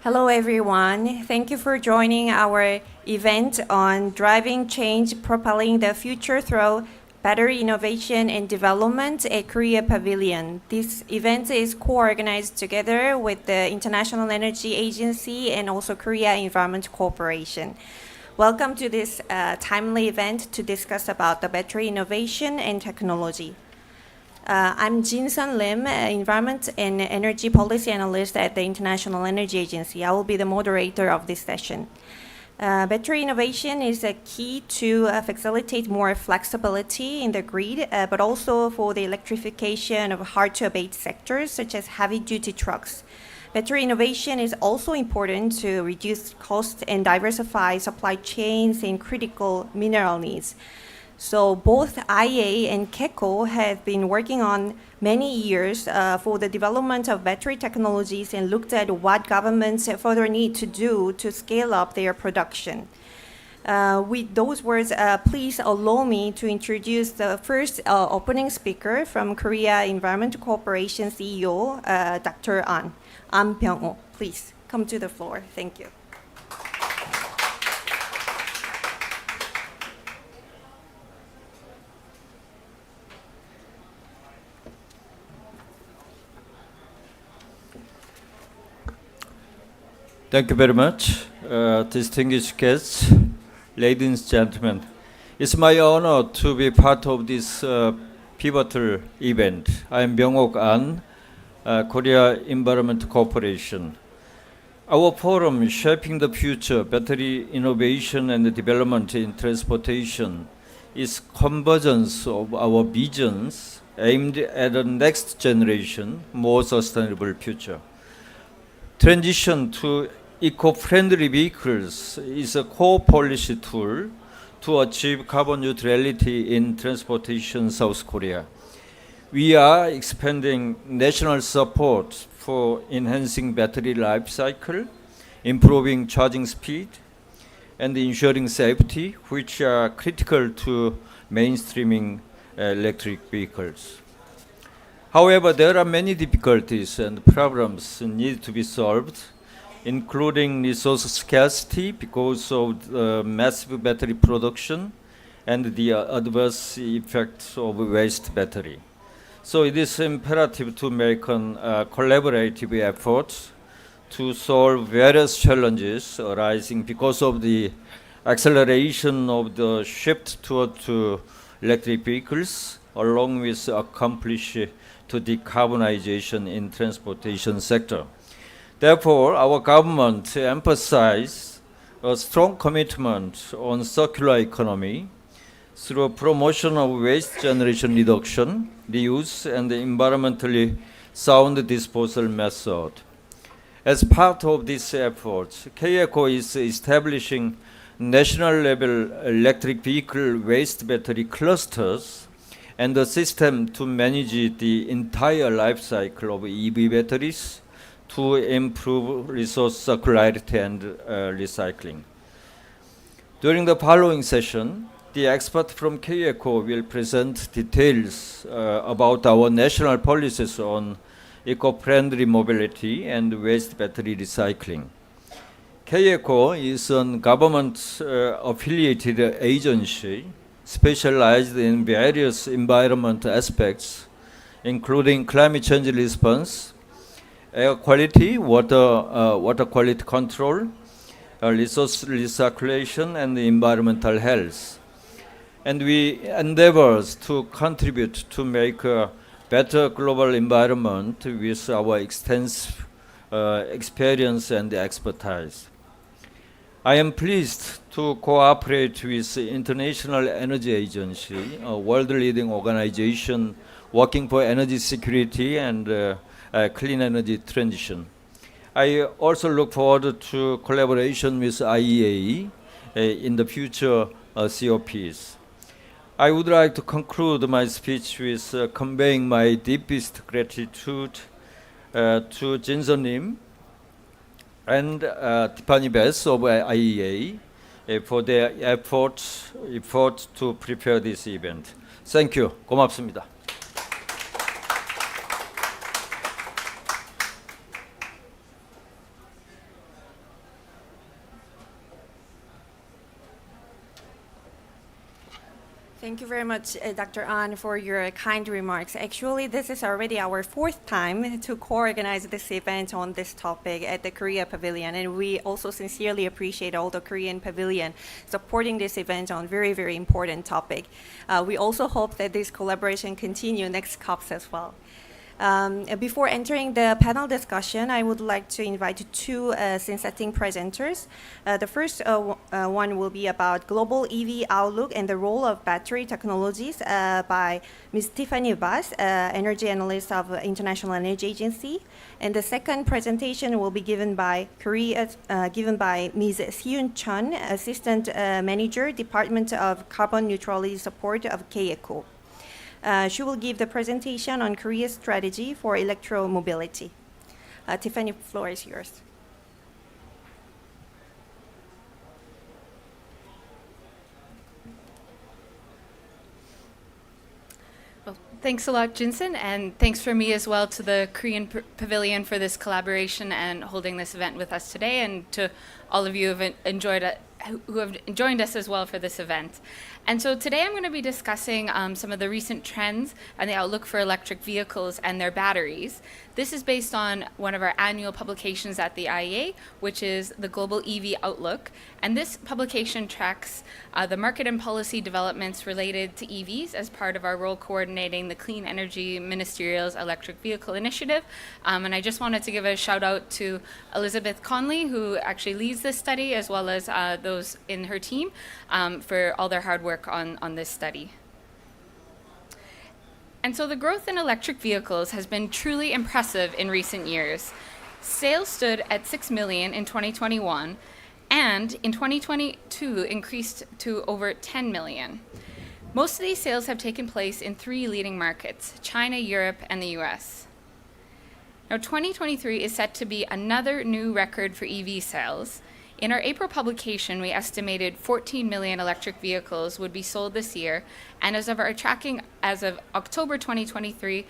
Hello, everyone. Thank you for joining our event on driving change, propelling the future through battery innovation and development at Korea Pavilion. This event is co-organized together with the International Energy Agency and also Korea Environment Corporation. Welcome to this timely event to discuss about the battery innovation and technology. I'm Jin-sun Lim, Environment and Energy Policy Analyst at the International Energy Agency. I will be the moderator of this session. Battery innovation is a key to facilitate more flexibility in the grid, but also for the electrification of hard-to-abate sectors such as heavy-duty trucks. Battery innovation is also important to reduce costs and diversify supply chains and critical mineral needs. So both IEA and KECO have been working on many years for the development of battery technologies and looked at what governments further need to do to scale up their production. With those words, please allow me to introduce the first opening speaker from Korea Environment Corporation CEO, Dr. An Byung-oh. Please come to the floor. Thank you. Thank you very much, distinguished guests, ladies and gentlemen. It's my honor to be part of this pivotal event. I am Byung-oh An, Korea Environment Corporation. Our forum, Shaping the Future, Battery Innovation and Development in Transportation, is convergence of our visions aimed at a next generation, more sustainable future. Transition to eco-friendly vehicles is a core policy tool to achieve carbon neutrality in transportation South Korea. We are expanding national support for enhancing battery life cycle, improving charging speed, and ensuring safety, which are critical to mainstreaming electric vehicles. However, there are many difficulties and problems need to be solved, including resource scarcity because of massive battery production and the adverse effects of waste battery. So it is imperative to make collaborative efforts to solve various challenges arising because of the acceleration of the shift toward electric vehicles, along with accomplish to decarbonization in transportation sector. Therefore, our government emphasizes a strong commitment on circular economy through promotion of waste generation reduction, reuse, and environmentally sound disposal method. As part of this effort, KECO is establishing national level electric vehicle waste battery clusters and a system to manage the entire life cycle of EV batteries to improve resource circularity and recycling. During the following session, the expert from KECO will present details about our national policies on eco-friendly mobility and waste battery recycling. KECO is a government-affiliated agency specialized in various environment aspects, including climate change response, air quality, water quality control, resource recirculation, and environmental health. And we endeavor to contribute to make a better global environment with our extensive experience and expertise. I am pleased to cooperate with the International Energy Agency, a world-leading organization working for energy security and clean energy transition. I also look forward to collaboration with IEA in the future COPs. I would like to conclude my speech with conveying my deepest gratitude to Jin-sun Lim and Tiffany Bess of IEA for their efforts to prepare this event. Thank you. 고맙습니다. Thank you very much, Dr. An, for your kind remarks. Actually, this is already our fourth time to co-organize this event on this topic at the Korea Pavilion, and we also sincerely appreciate all the Korean Pavilion supporting this event on very, very important topic. We also hope that this collaboration continue next COPs as well. Before entering the panel discussion, I would like to invite two synthetic presenters. The first one will be about global EV outlook and the role of battery technologies by Ms. Tiffany Bass, energy analyst of International Energy Agency. And the second presentation will be given by Ms. Seun Chun, Assistant Manager, Department of Carbon Neutrality Support of KECO. She will give the presentation on Korea's strategy for electromobility. Tiffany, floor is yours. Well, thanks a lot, Jinsen, and thanks for me as well to the Korean Pavilion for this collaboration and holding this event with us today, and to all of you who have joined us as well for this event. And so today I'm going to be discussing some of the recent trends and the outlook for electric vehicles and their batteries. This is based on one of our annual publications at the IEA, which is the Global EV Outlook. And this publication tracks the market and policy developments related to EVs as part of our role coordinating the Clean Energy Ministerial's Electric Vehicle Initiative. And I just wanted to give a shout out to Elizabeth Conley, who actually leads this study, as well as those in her team for all their hard work on this study. And so the growth in electric vehicles has been truly impressive in recent years. Sales stood at 6 million in 2021, and in 2022 increased to over 10 million. Most of these sales have taken place in three leading markets: China, Europe, and the US. Now, 2023 is set to be another new record for EV sales. In our April publication, we estimated 14 million electric vehicles would be sold this year, and as of our tracking as of October 2023,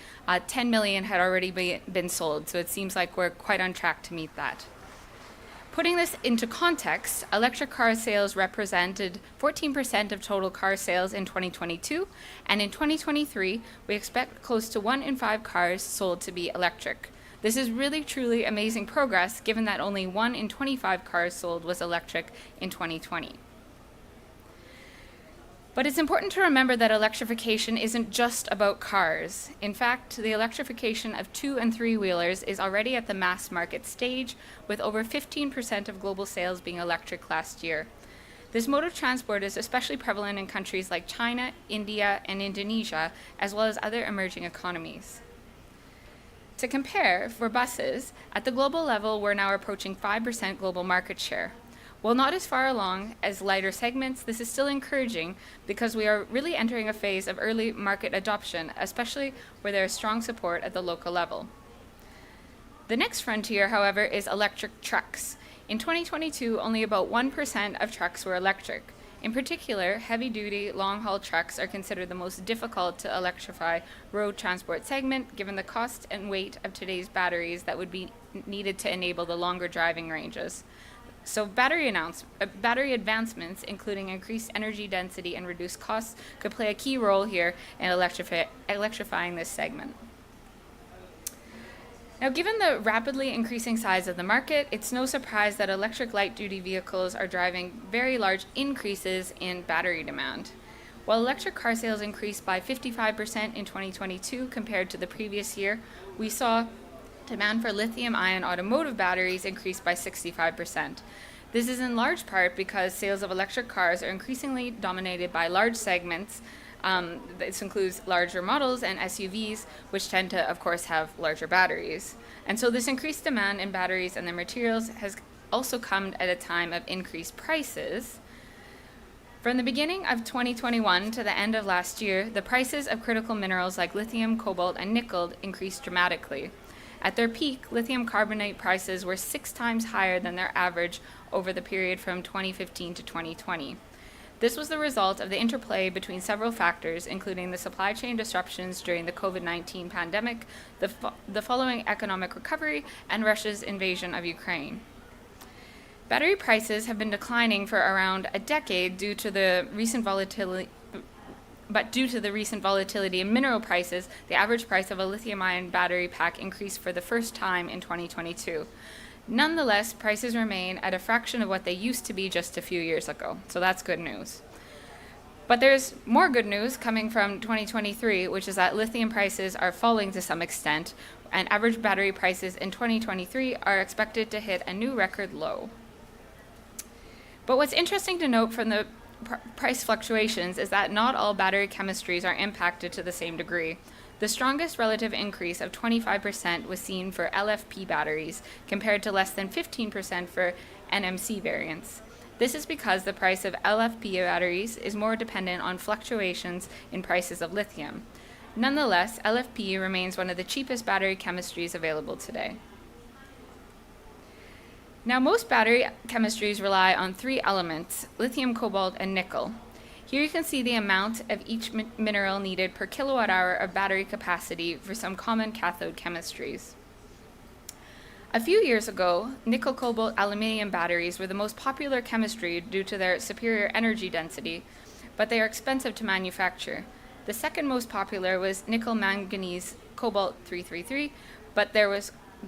10 million had already been sold, so it seems like we're quite on track to meet that. Putting this into context, electric car sales represented 14% of total car sales in 2022, and in 2023, we expect close to 1 in 5 cars sold to be electric. This is really, truly amazing progress, given that only 1 in 25 cars sold was electric in 2020. But it's important to remember that electrification isn't just about cars. In fact, the electrification of 2- and 3-wheelers is already at the mass market stage, with over 15% of global sales being electric last year. This mode of transport is especially prevalent in countries like China, India, and Indonesia, as well as other emerging economies. To compare, for buses, at the global level, we're now approaching 5% global market share. While not as far along as lighter segments, this is still encouraging because we are really entering a phase of early market adoption, especially where there is strong support at the local level. The next frontier, however, is electric trucks. In 2022, only about 1% of trucks were electric. In particular, heavy-duty, long-haul trucks are considered the most difficult to electrify road transport segment, given the cost and weight of today's batteries that would be needed to enable the longer driving ranges. So battery advancements, including increased energy density and reduced costs, could play a key role here in electrifying this segment. Now, given the rapidly increasing size of the market, it's no surprise that electric light-duty vehicles are driving very large increases in battery demand. While electric car sales increased by 55% in 2022 compared to the previous year, we saw demand for lithium-ion automotive batteries increase by 65%. This is in large part because sales of electric cars are increasingly dominated by large segments. This includes larger models and SUVs, which tend to, of course, have larger batteries. And so this increased demand in batteries and their materials has also come at a time of increased prices. From the beginning of 2021 to the end of last year, the prices of critical minerals like lithium, cobalt, and nickel increased dramatically. At their peak, lithium carbonate prices were 6 times higher than their average over the period from 2015 to 2020. This was the result of the interplay between several factors, including the supply chain disruptions during the COVID-19 pandemic, the following economic recovery, and Russia's invasion of Ukraine. Battery prices have been declining for around a decade due to the recent volatility but due to the recent volatility in mineral prices, the average price of a lithium-ion battery pack increased for the first time in 2022. Nonetheless, prices remain at a fraction of what they used to be just a few years ago, so that's good news. But there's more good news coming from 2023, which is that lithium prices are falling to some extent, and average battery prices in 2023 are expected to hit a new record low. But what's interesting to note from the price fluctuations is that not all battery chemistries are impacted to the same degree. The strongest relative increase of 25% was seen for LFP batteries, compared to less than 15% for NMC variants. This is because the price of LFP batteries is more dependent on fluctuations in prices of lithium. Nonetheless, LFP remains one of the cheapest battery chemistries available today. Now, most battery chemistries rely on three elements: lithium, cobalt, and nickel. Here you can see the amount of each mineral needed per kilowatt hour of battery capacity for some common cathode chemistries. A few years ago, nickel cobalt aluminium batteries were the most popular chemistry due to their superior energy density, but they are expensive to manufacture. The second most popular was nickel manganese cobalt 333, but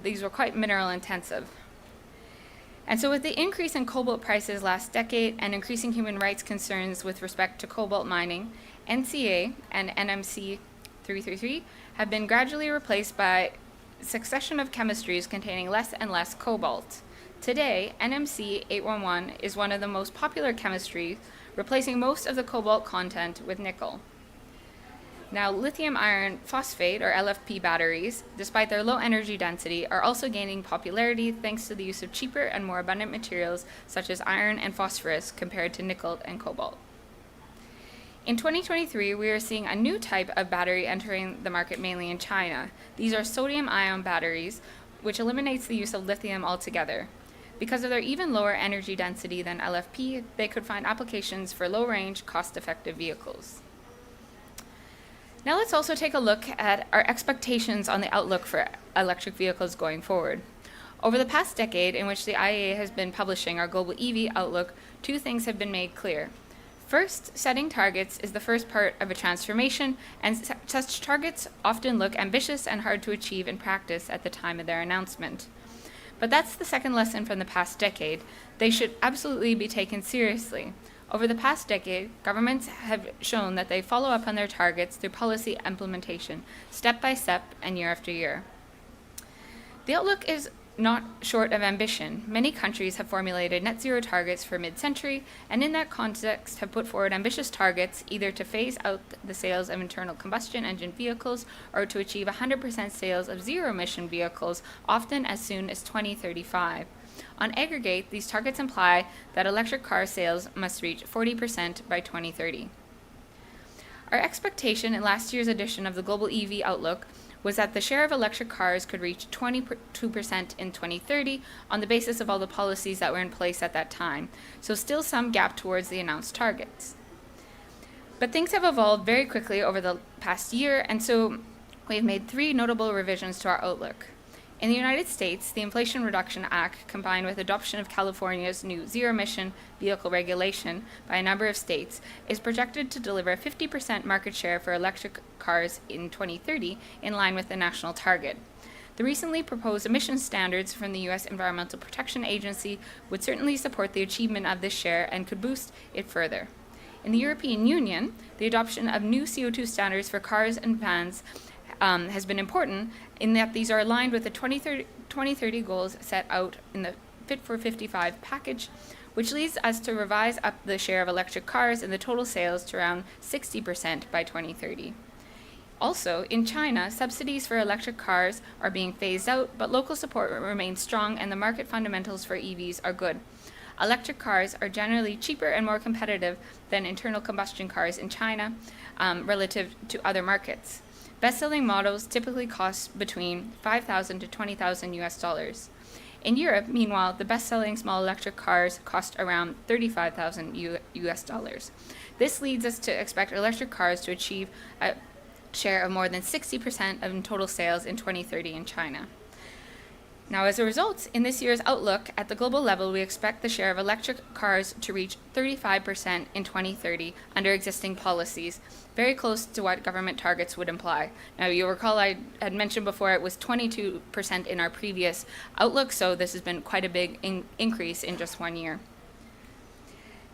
these were quite mineral intensive. And so with the increase in cobalt prices last decade and increasing human rights concerns with respect to cobalt mining, NCA and NMC 333 have been gradually replaced by a succession of chemistries containing less and less cobalt. Today, NMC 811 is one of the most popular chemistries, replacing most of the cobalt content with nickel. Now, lithium iron phosphate, or LFP batteries, despite their low energy density, are also gaining popularity thanks to the use of cheaper and more abundant materials such as iron and phosphorus compared to nickel and cobalt. In 2023, we are seeing a new type of battery entering the market mainly in China. These are sodium-ion batteries, which eliminates the use of lithium altogether. Because of their even lower energy density than LFP, they could find applications for low-range, cost-effective vehicles. Now let's also take a look at our expectations on the outlook for electric vehicles going forward. Over the past decade in which the IEA has been publishing our global EV outlook, two things have been made clear. First, setting targets is the first part of a transformation, and such targets often look ambitious and hard to achieve in practice at the time of their announcement. But that's the second lesson from the past decade. They should absolutely be taken seriously. Over the past decade, governments have shown that they follow up on their targets through policy implementation, step by step and year after year. The outlook is not short of ambition. Many countries have formulated net zero targets for mid-century, and in that context have put forward ambitious targets either to phase out the sales of internal combustion engine vehicles or to achieve 100% sales of zero-emission vehicles, often as soon as 2035. On aggregate, these targets imply that electric car sales must reach 40% by 2030. Our expectation in last year's edition of the Global EV Outlook was that the share of electric cars could reach 22% in 2030 on the basis of all the policies that were in place at that time, so still some gap towards the announced targets. But things have evolved very quickly over the past year, and so we've made three notable revisions to our outlook. In the United States, the Inflation Reduction Act, combined with adoption of California's new zero-emission vehicle regulation by a number of states, is projected to deliver a 50% market share for electric cars in 2030, in line with the national target. The recently proposed emissions standards from the U.S. Environmental Protection Agency would certainly support the achievement of this share and could boost it further. In the European Union, the adoption of new CO2 standards for cars and vans has been important in that these are aligned with the 2030 goals set out in the Fit for 55 package, which leads us to revise up the share of electric cars in the total sales to around 60% by 2030. Also, in China, subsidies for electric cars are being phased out, but local support remains strong and the market fundamentals for EVs are good. Electric cars are generally cheaper and more competitive than internal combustion cars in China relative to other markets. Best-selling models typically cost between $5,000 to $20,000 US. In Europe, meanwhile, the best-selling small electric cars cost around $35,000 US. This leads us to expect electric cars to achieve a share of more than 60% of total sales in 2030 in China. Now, as a result, in this year's outlook at the global level, we expect the share of electric cars to reach 35% in 2030 under existing policies, very close to what government targets would imply. Now, you'll recall I had mentioned before it was 22% in our previous outlook, so this has been quite a big increase in just 1 year.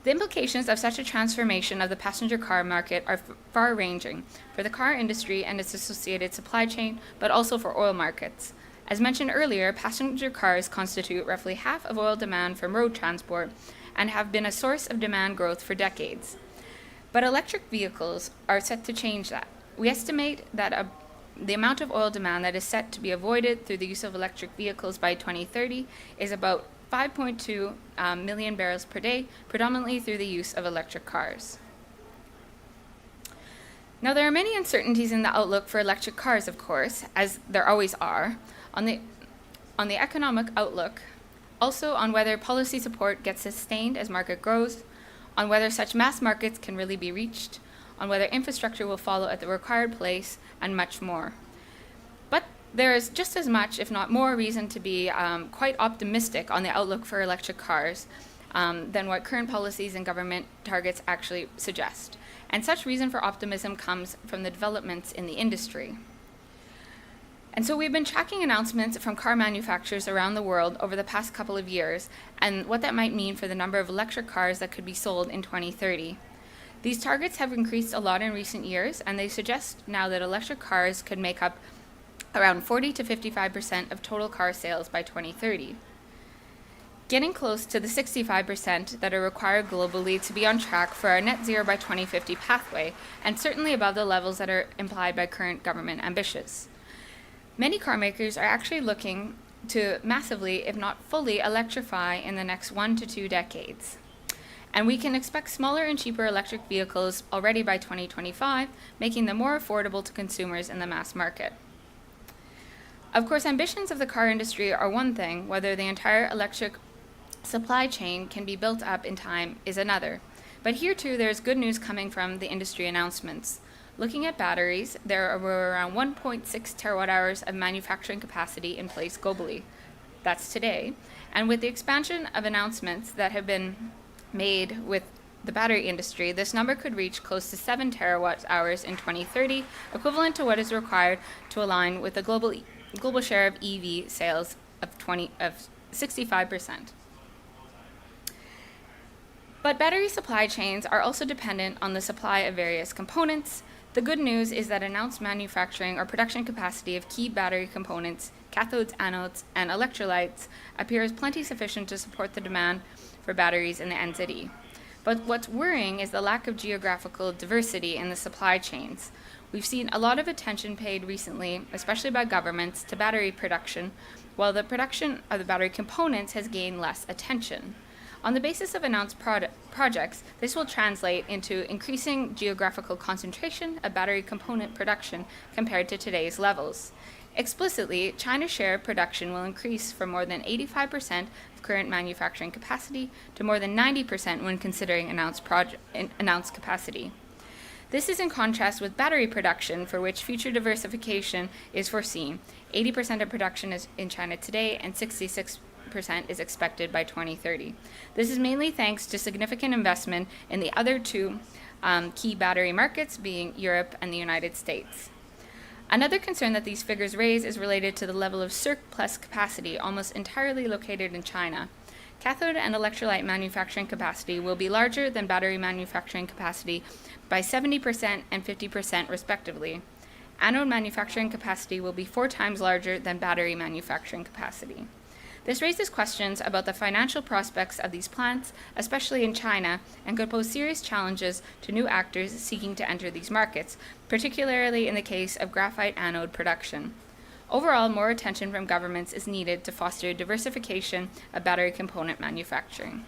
The implications of such a transformation of the passenger car market are far-ranging for the car industry and its associated supply chain, but also for oil markets. As mentioned earlier, passenger cars constitute roughly half of oil demand from road transport and have been a source of demand growth for decades. But electric vehicles are set to change that. We estimate that the amount of oil demand that is set to be avoided through the use of electric vehicles by 2030 is about 5.2 million barrels per day, predominantly through the use of electric cars. Now, there are many uncertainties in the outlook for electric cars, of course, as there always are, on the economic outlook, also on whether policy support gets sustained as market grows, on whether such mass markets can really be reached, on whether infrastructure will follow at the required place, and much more. But there is just as much, if not more, reason to be quite optimistic on the outlook for electric cars than what current policies and government targets actually suggest. And such reason for optimism comes from the developments in the industry. And so we've been tracking announcements from car manufacturers around the world over the past couple of years and what that might mean for the number of electric cars that could be sold in 2030. These targets have increased a lot in recent years, and they suggest now that electric cars could make up around 40 to 55% of total car sales by 2030. Getting close to the 65% that are required globally to be on track for our net zero by 2050 pathway, and certainly above the levels that are implied by current government ambitions. Many car makers are actually looking to massively, if not fully, electrify in the next 1 to 2 decades. And we can expect smaller and cheaper electric vehicles already by 2025, making them more affordable to consumers in the mass market. Of course, ambitions of the car industry are one thing, whether the entire electric supply chain can be built up in time is another. But here too, there's good news coming from the industry announcements. Looking at batteries, there were around 1.6 terawatt hours of manufacturing capacity in place globally. That's today. And with the expansion of announcements that have been made with the battery industry, this number could reach close to 7 terawatt hours in 2030, equivalent to what is required to align with the global share of EV sales of 65%. But battery supply chains are also dependent on the supply of various components. The good news is that announced manufacturing or production capacity of key battery components, cathodes, anodes, and electrolytes appears plenty sufficient to support the demand for batteries in the NZE. But what's worrying is the lack of geographical diversity in the supply chains. We've seen a lot of attention paid recently, especially by governments, to battery production, while the production of the battery components has gained less attention. On the basis of announced projects, this will translate into increasing geographical concentration of battery component production compared to today's levels. Explicitly, China's share of production will increase from more than 85% of current manufacturing capacity to more than 90% when considering announced capacity. This is in contrast with battery production, for which future diversification is foreseen. 80% of production is in China today, and 66% is expected by 2030. This is mainly thanks to significant investment in the other two key battery markets, being Europe and the United States. Another concern that these figures raise is related to the level of surplus capacity, almost entirely located in China. Cathode and electrolyte manufacturing capacity will be larger than battery manufacturing capacity by 70% and 50% respectively. Anode manufacturing capacity will be 4 times larger than battery manufacturing capacity. This raises questions about the financial prospects of these plants, especially in China, and could pose serious challenges to new actors seeking to enter these markets, particularly in the case of graphite anode production. Overall, more attention from governments is needed to foster diversification of battery component manufacturing.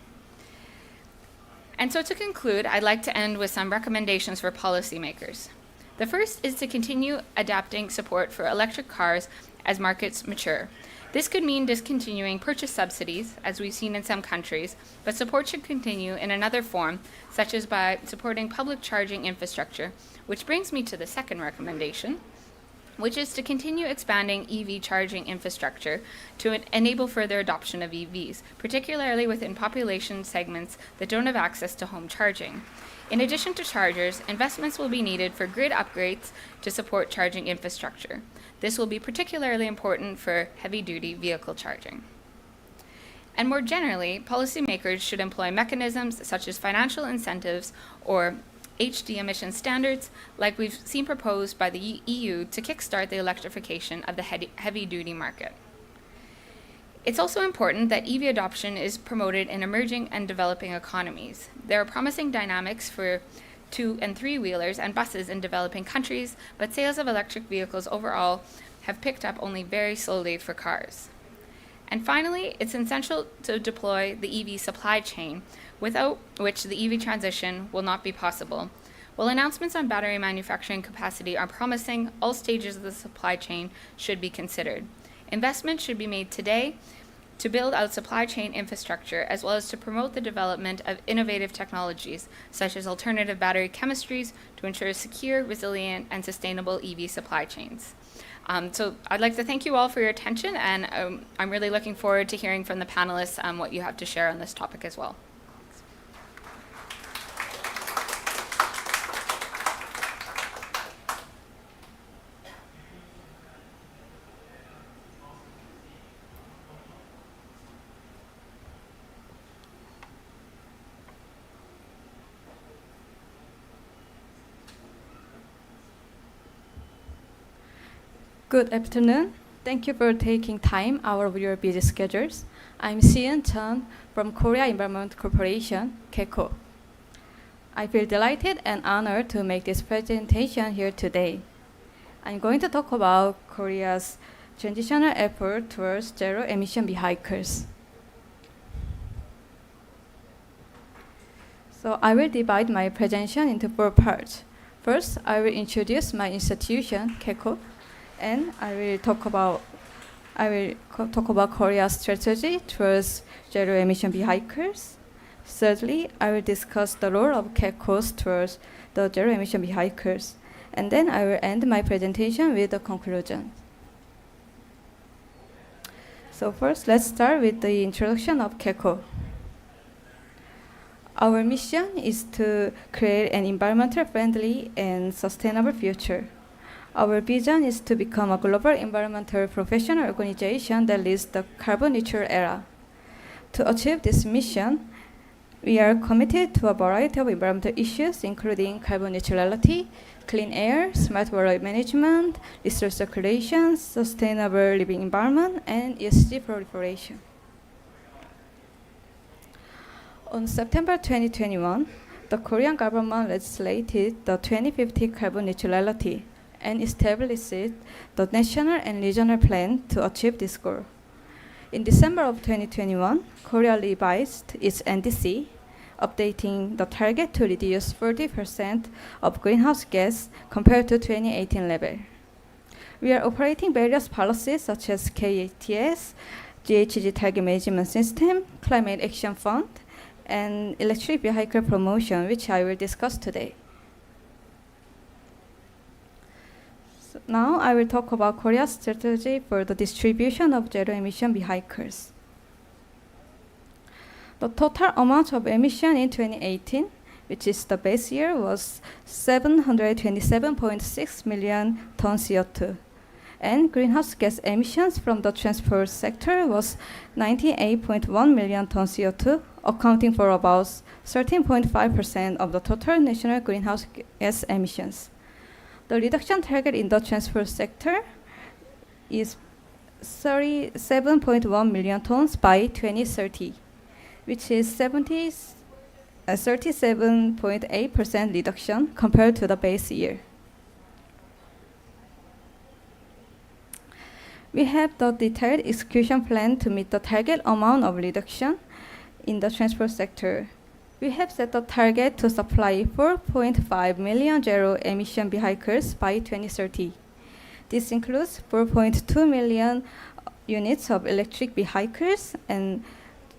And so to conclude, I'd like to end with some recommendations for policymakers. The first is to continue adapting support for electric cars as markets mature. This could mean discontinuing purchase subsidies, as we've seen in some countries, but support should continue in another form, such as by supporting public charging infrastructure, which brings me to the second recommendation. which is to continue expanding EV charging infrastructure to enable further adoption of EVs, particularly within population segments that don't have access to home charging. In addition to chargers, investments will be needed for grid upgrades to support charging infrastructure. This will be particularly important for heavy-duty vehicle charging. And more generally, policymakers should employ mechanisms such as financial incentives or HD emission standards, like we've seen proposed by the EU to kickstart the electrification of the heavy-duty market. It's also important that EV adoption is promoted in emerging and developing economies. There are promising dynamics for 2- and 3-wheelers and buses in developing countries, but sales of electric vehicles overall have picked up only very slowly for cars. And finally, it's essential to deploy the EV supply chain, without which the EV transition will not be possible. While announcements on battery manufacturing capacity are promising, all stages of the supply chain should be considered. Investment should be made today to build out supply chain infrastructure, as well as to promote the development of innovative technologies, such as alternative battery chemistries, to ensure secure, resilient, and sustainable EV supply chains. So I'd like to thank you all for your attention, and I'm really looking forward to hearing from the panelists what you have to share on this topic as well. Good afternoon. Thank you for taking time out of your busy schedules. I'm Sian Chun from Korea Environment Corporation, KECO. I feel delighted and honored to make this presentation here today. I'm going to talk about Korea's transitional effort towards zero-emission vehicles. So I will divide my presentation into 4 parts. First, I will introduce my institution, KECO, and I will talk about Korea's strategy towards zero-emission vehicles. Thirdly, I will discuss the role of KECOs towards the zero-emission vehicles, and then I will end my presentation with a conclusion. So first, let's start with the introduction of KECO. Our mission is to create an environmentally friendly and sustainable future. Our vision is to become a global environmental professional organization that leads the carbon neutral era. To achieve this mission, we are committed to a variety of environmental issues, including carbon neutrality, clean air, smart water management, resource circulation, sustainable living environment, and ESG proliferation. On September 2021, the Korean government legislated the 2050 carbon neutrality and established the national and regional plan to achieve this goal. In December of 2021, Korea revised its NDC, updating the target to reduce 40% of greenhouse gas compared to 2018 level. We are operating various policies such as KATS, GHG Target Management System, Climate Action Fund, and electric vehicle promotion, which I will discuss today. So now I will talk about Korea's strategy for the distribution of zero-emission vehicles. The total amount of emission in 2018, which is the base year, was 727.6 million tons CO2. And greenhouse gas emissions from the transport sector was 98.1 million tons CO2, accounting for about 13.5% of the total national greenhouse gas emissions. The reduction target in the transport sector is 37.1 million tons by 2030, which is 37.8% reduction compared to the base year. We have the detailed execution plan to meet the target amount of reduction in the transport sector. We have set the target to supply 4.5 million zero-emission vehicles by 2030. This includes 4.2 million units of electric vehicles and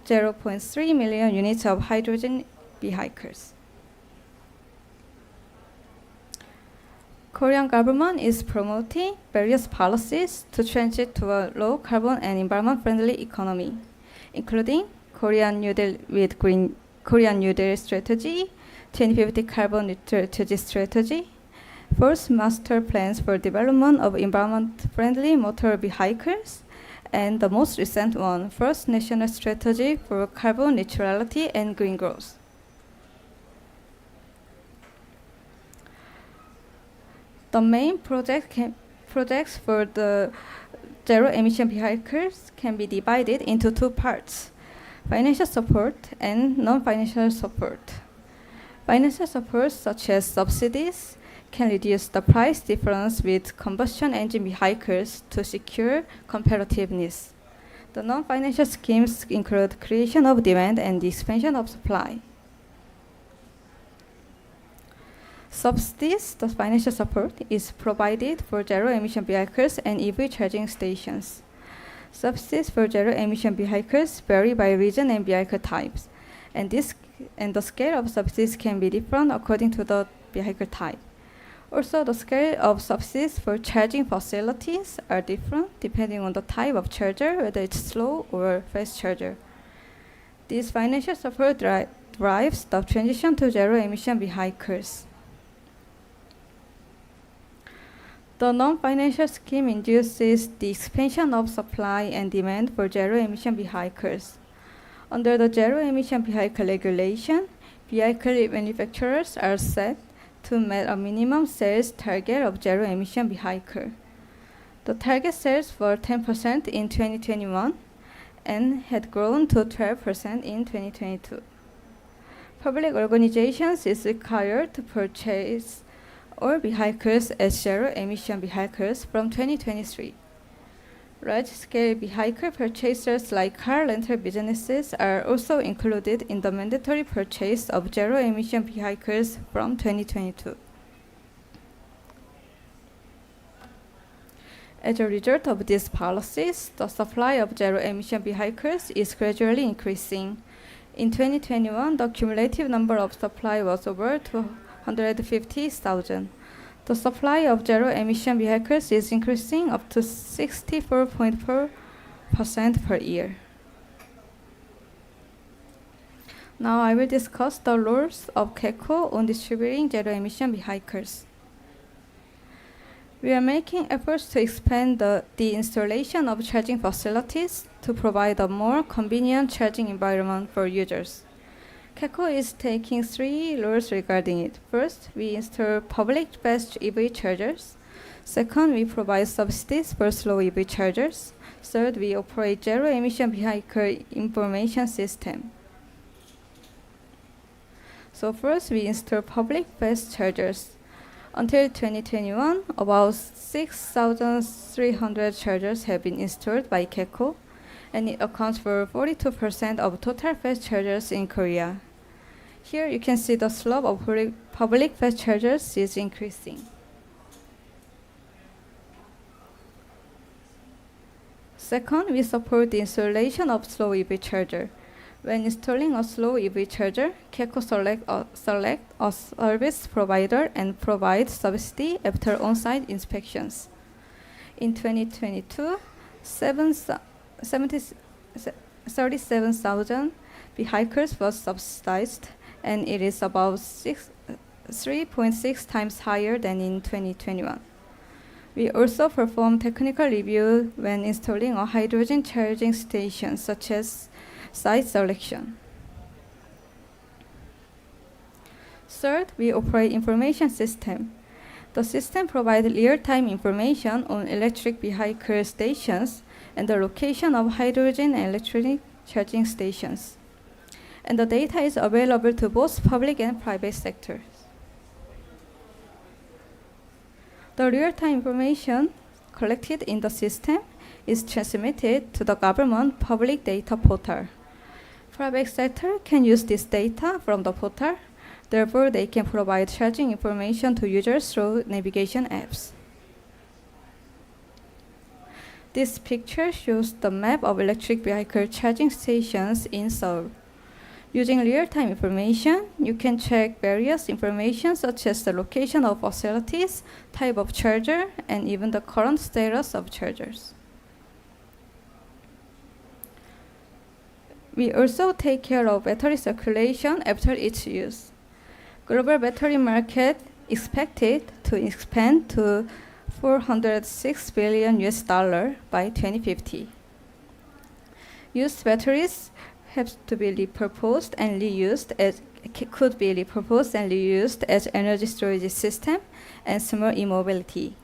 0.3 million units of hydrogen vehicles. Korean government is promoting various policies to transit to a low carbon and environment friendly economy, including Korean New Deal with Korean New Deal strategy, 2050 carbon neutrality strategy, first master plans for development of environment friendly motor vehicles, and the most recent one, first national strategy for carbon neutrality and green growth. The main projects for the zero-emission vehicles can be divided into two parts: financial support and non-financial support. Financial support, such as subsidies, can reduce the price difference with combustion engine vehicles to secure competitiveness. The non-financial schemes include creation of demand and the expansion of supply. Subsidies, the financial support, is provided for zero-emission vehicles and EV charging stations. Subsidies for zero-emission vehicles vary by region and vehicle types, and the scale of subsidies can be different according to the vehicle type. Also, the scale of subsidies for charging facilities are different depending on the type of charger, whether it's slow or fast charger. This financial support drives the transition to zero-emission vehicles. The non-financial scheme induces the expansion of supply and demand for zero-emission vehicles. Under the zero-emission vehicle regulation, vehicle manufacturers are set to meet a minimum sales target of zero-emission vehicle. The target sales were 10% in 2021 and had grown to 12% in 2022. Public organizations is required to purchase all vehicles as zero-emission vehicles from 2023. Large-scale vehicle purchasers like car rental businesses are also included in the mandatory purchase of zero-emission vehicles from 2022. As a result of these policies, the supply of zero-emission vehicles is gradually increasing. In 2021, the cumulative number of supply was over 250,000. The supply of zero-emission vehicles is increasing up to 64.4% per year. Now I will discuss the rules of KECO on distributing zero-emission vehicles. We are making efforts to expand the installation of charging facilities to provide a more convenient charging environment for users. KECO is taking 3 rules regarding it. First, we install public fast EV chargers. Second, we provide subsidies for slow EV chargers. Third, we operate zero-emission vehicle information system. So first, we install public fast chargers. Until 2021, about 6,300 chargers have been installed by KECO, and it accounts for 42% of total fast chargers in Korea. Here you can see the slope of public fast chargers is increasing. Second, we support the installation of slow EV charger. When installing a slow EV charger, KECO select a service provider and provide subsidy after on-site inspections. In 2022, 37,000 vehicles was subsidized, and it is about 3.6 times higher than in 2021. We also perform technical review when installing a hydrogen charging station, such as site selection. Third, we operate information system. The system provides real-time information on electric vehicle stations and the location of hydrogen and electric charging stations. And the data is available to both public and private sectors. The real-time information collected in the system is transmitted to the government public data portal. Private sector can use this data from the portal, therefore they can provide charging information to users through navigation apps. This picture shows the map of electric vehicle charging stations in Seoul. Using real-time information, you can check various information such as the location of facilities, type of charger, and even the current status of chargers. We also take care of battery circulation after its use. Global battery market expected to expand to 406 billion US dollar by 2050. Used batteries have to be repurposed and reused as could be repurposed and reused as energy storage system and small e-mobility,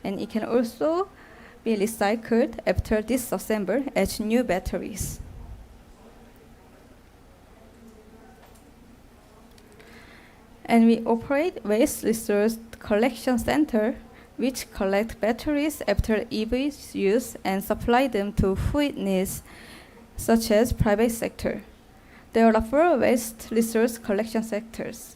and it can also be recycled after disassembled as new batteries. And we operate waste resource collection center, which collect batteries after EVs use and supply them to who it needs, such as private sector. There are 4 waste resource collection centers.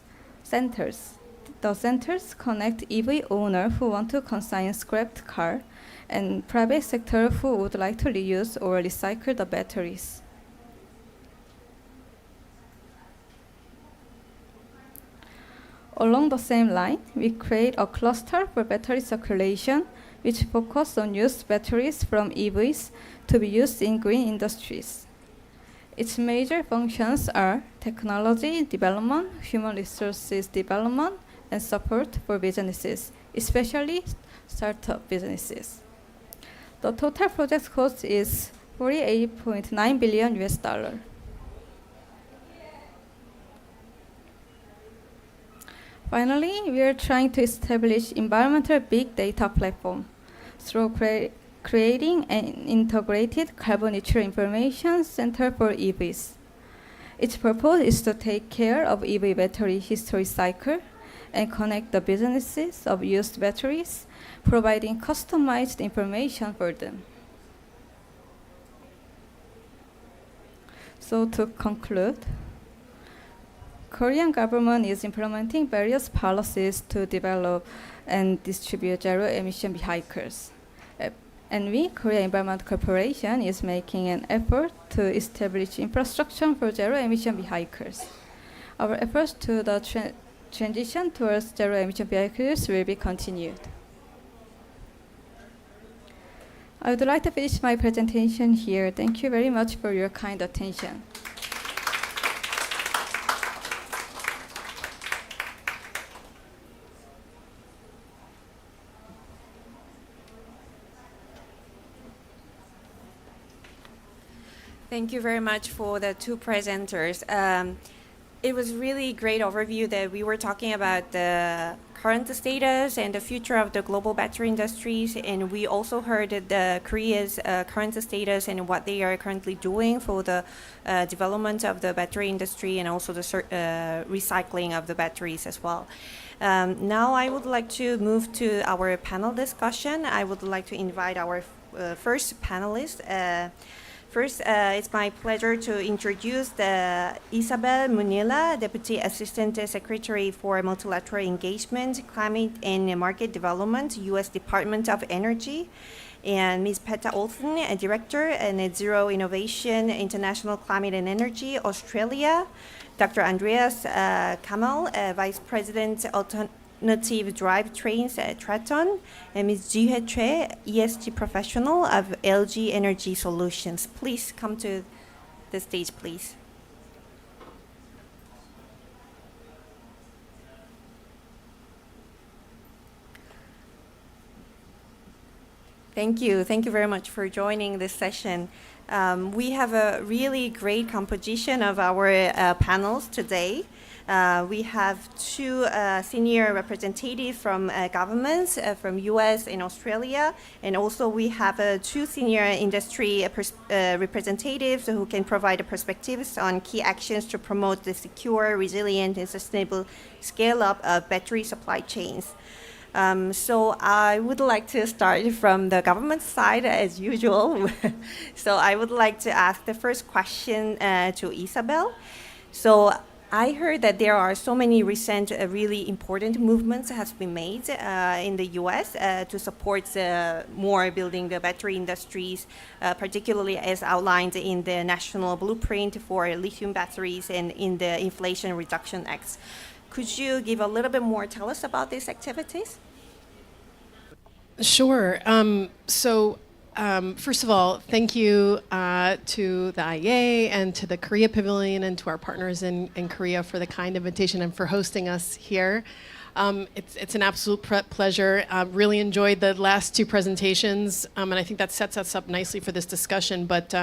The centers connect EV owners who want to consign scrapped car and private sector who would like to reuse or recycle the batteries. Along the same line, we create a cluster for battery circulation, which focus on used batteries from EVs to be used in green industries. Its major functions are technology development, human resources development, and support for businesses, especially startup businesses. The total project cost is 48.9 billion US dollar. Finally, we are trying to establish environmental big data platform through creating an integrated carbon neutral information center for EVs. Its purpose is to take care of EV battery history cycle and connect the businesses of used batteries, providing customized information for them. So to conclude, Korean government is implementing various policies to develop and distribute zero-emission vehicles. And we, Korea Environment Corporation, is making an effort to establish infrastructure for zero-emission vehicles. Our efforts to the transition towards zero-emission vehicles will be continued. I would like to finish my presentation here. Thank you very much for your kind attention. Thank you very much for the 2 presenters. It was really great overview that we were talking about the current status and the future of the global battery industries, and we also heard the Korea's current status and what they are currently doing for the development of the battery industry and also the recycling of the batteries as well. Now I would like to move to our panel discussion. I would like to invite our first panelist. First, it's my pleasure to introduce the Isabel Munilla, Deputy Assistant Secretary for Multilateral Engagement, Climate and Market Development, U.S. Department of Energy, and Ms. Peta Olsen, Director and Zero Innovation, International Climate and Energy, Australia, Dr. Andreas Kamal, Vice President, Alternative Drivetrains at Traton, and Ms. Jihae Choi, ESG Professional of LG Energy Solutions. Please come to the stage, please. Thank you. Thank you very much for joining this session. We have a really great composition of our panels today. We have 2 senior representatives from governments from US and Australia, and also we have 2 senior industry representatives who can provide perspectives on key actions to promote the secure, resilient, and sustainable scale-up of battery supply chains. So I would like to start from the government side as usual. So I would like to ask the first question to Isabel. So I heard that there are so many recent really important movements has been made in the U.S. To support more building the battery industries, particularly as outlined in the National Blueprint for Lithium Batteries and in the Inflation Reduction Act. Could you give a little bit more, tell us about these activities? Sure. First of all, thank you to the IEA and to the Korea Pavilion and to our partners in Korea for the kind invitation and for hosting us here. It's an absolute pleasure. Really enjoyed the last two presentations, and I think that sets us up nicely for this discussion. But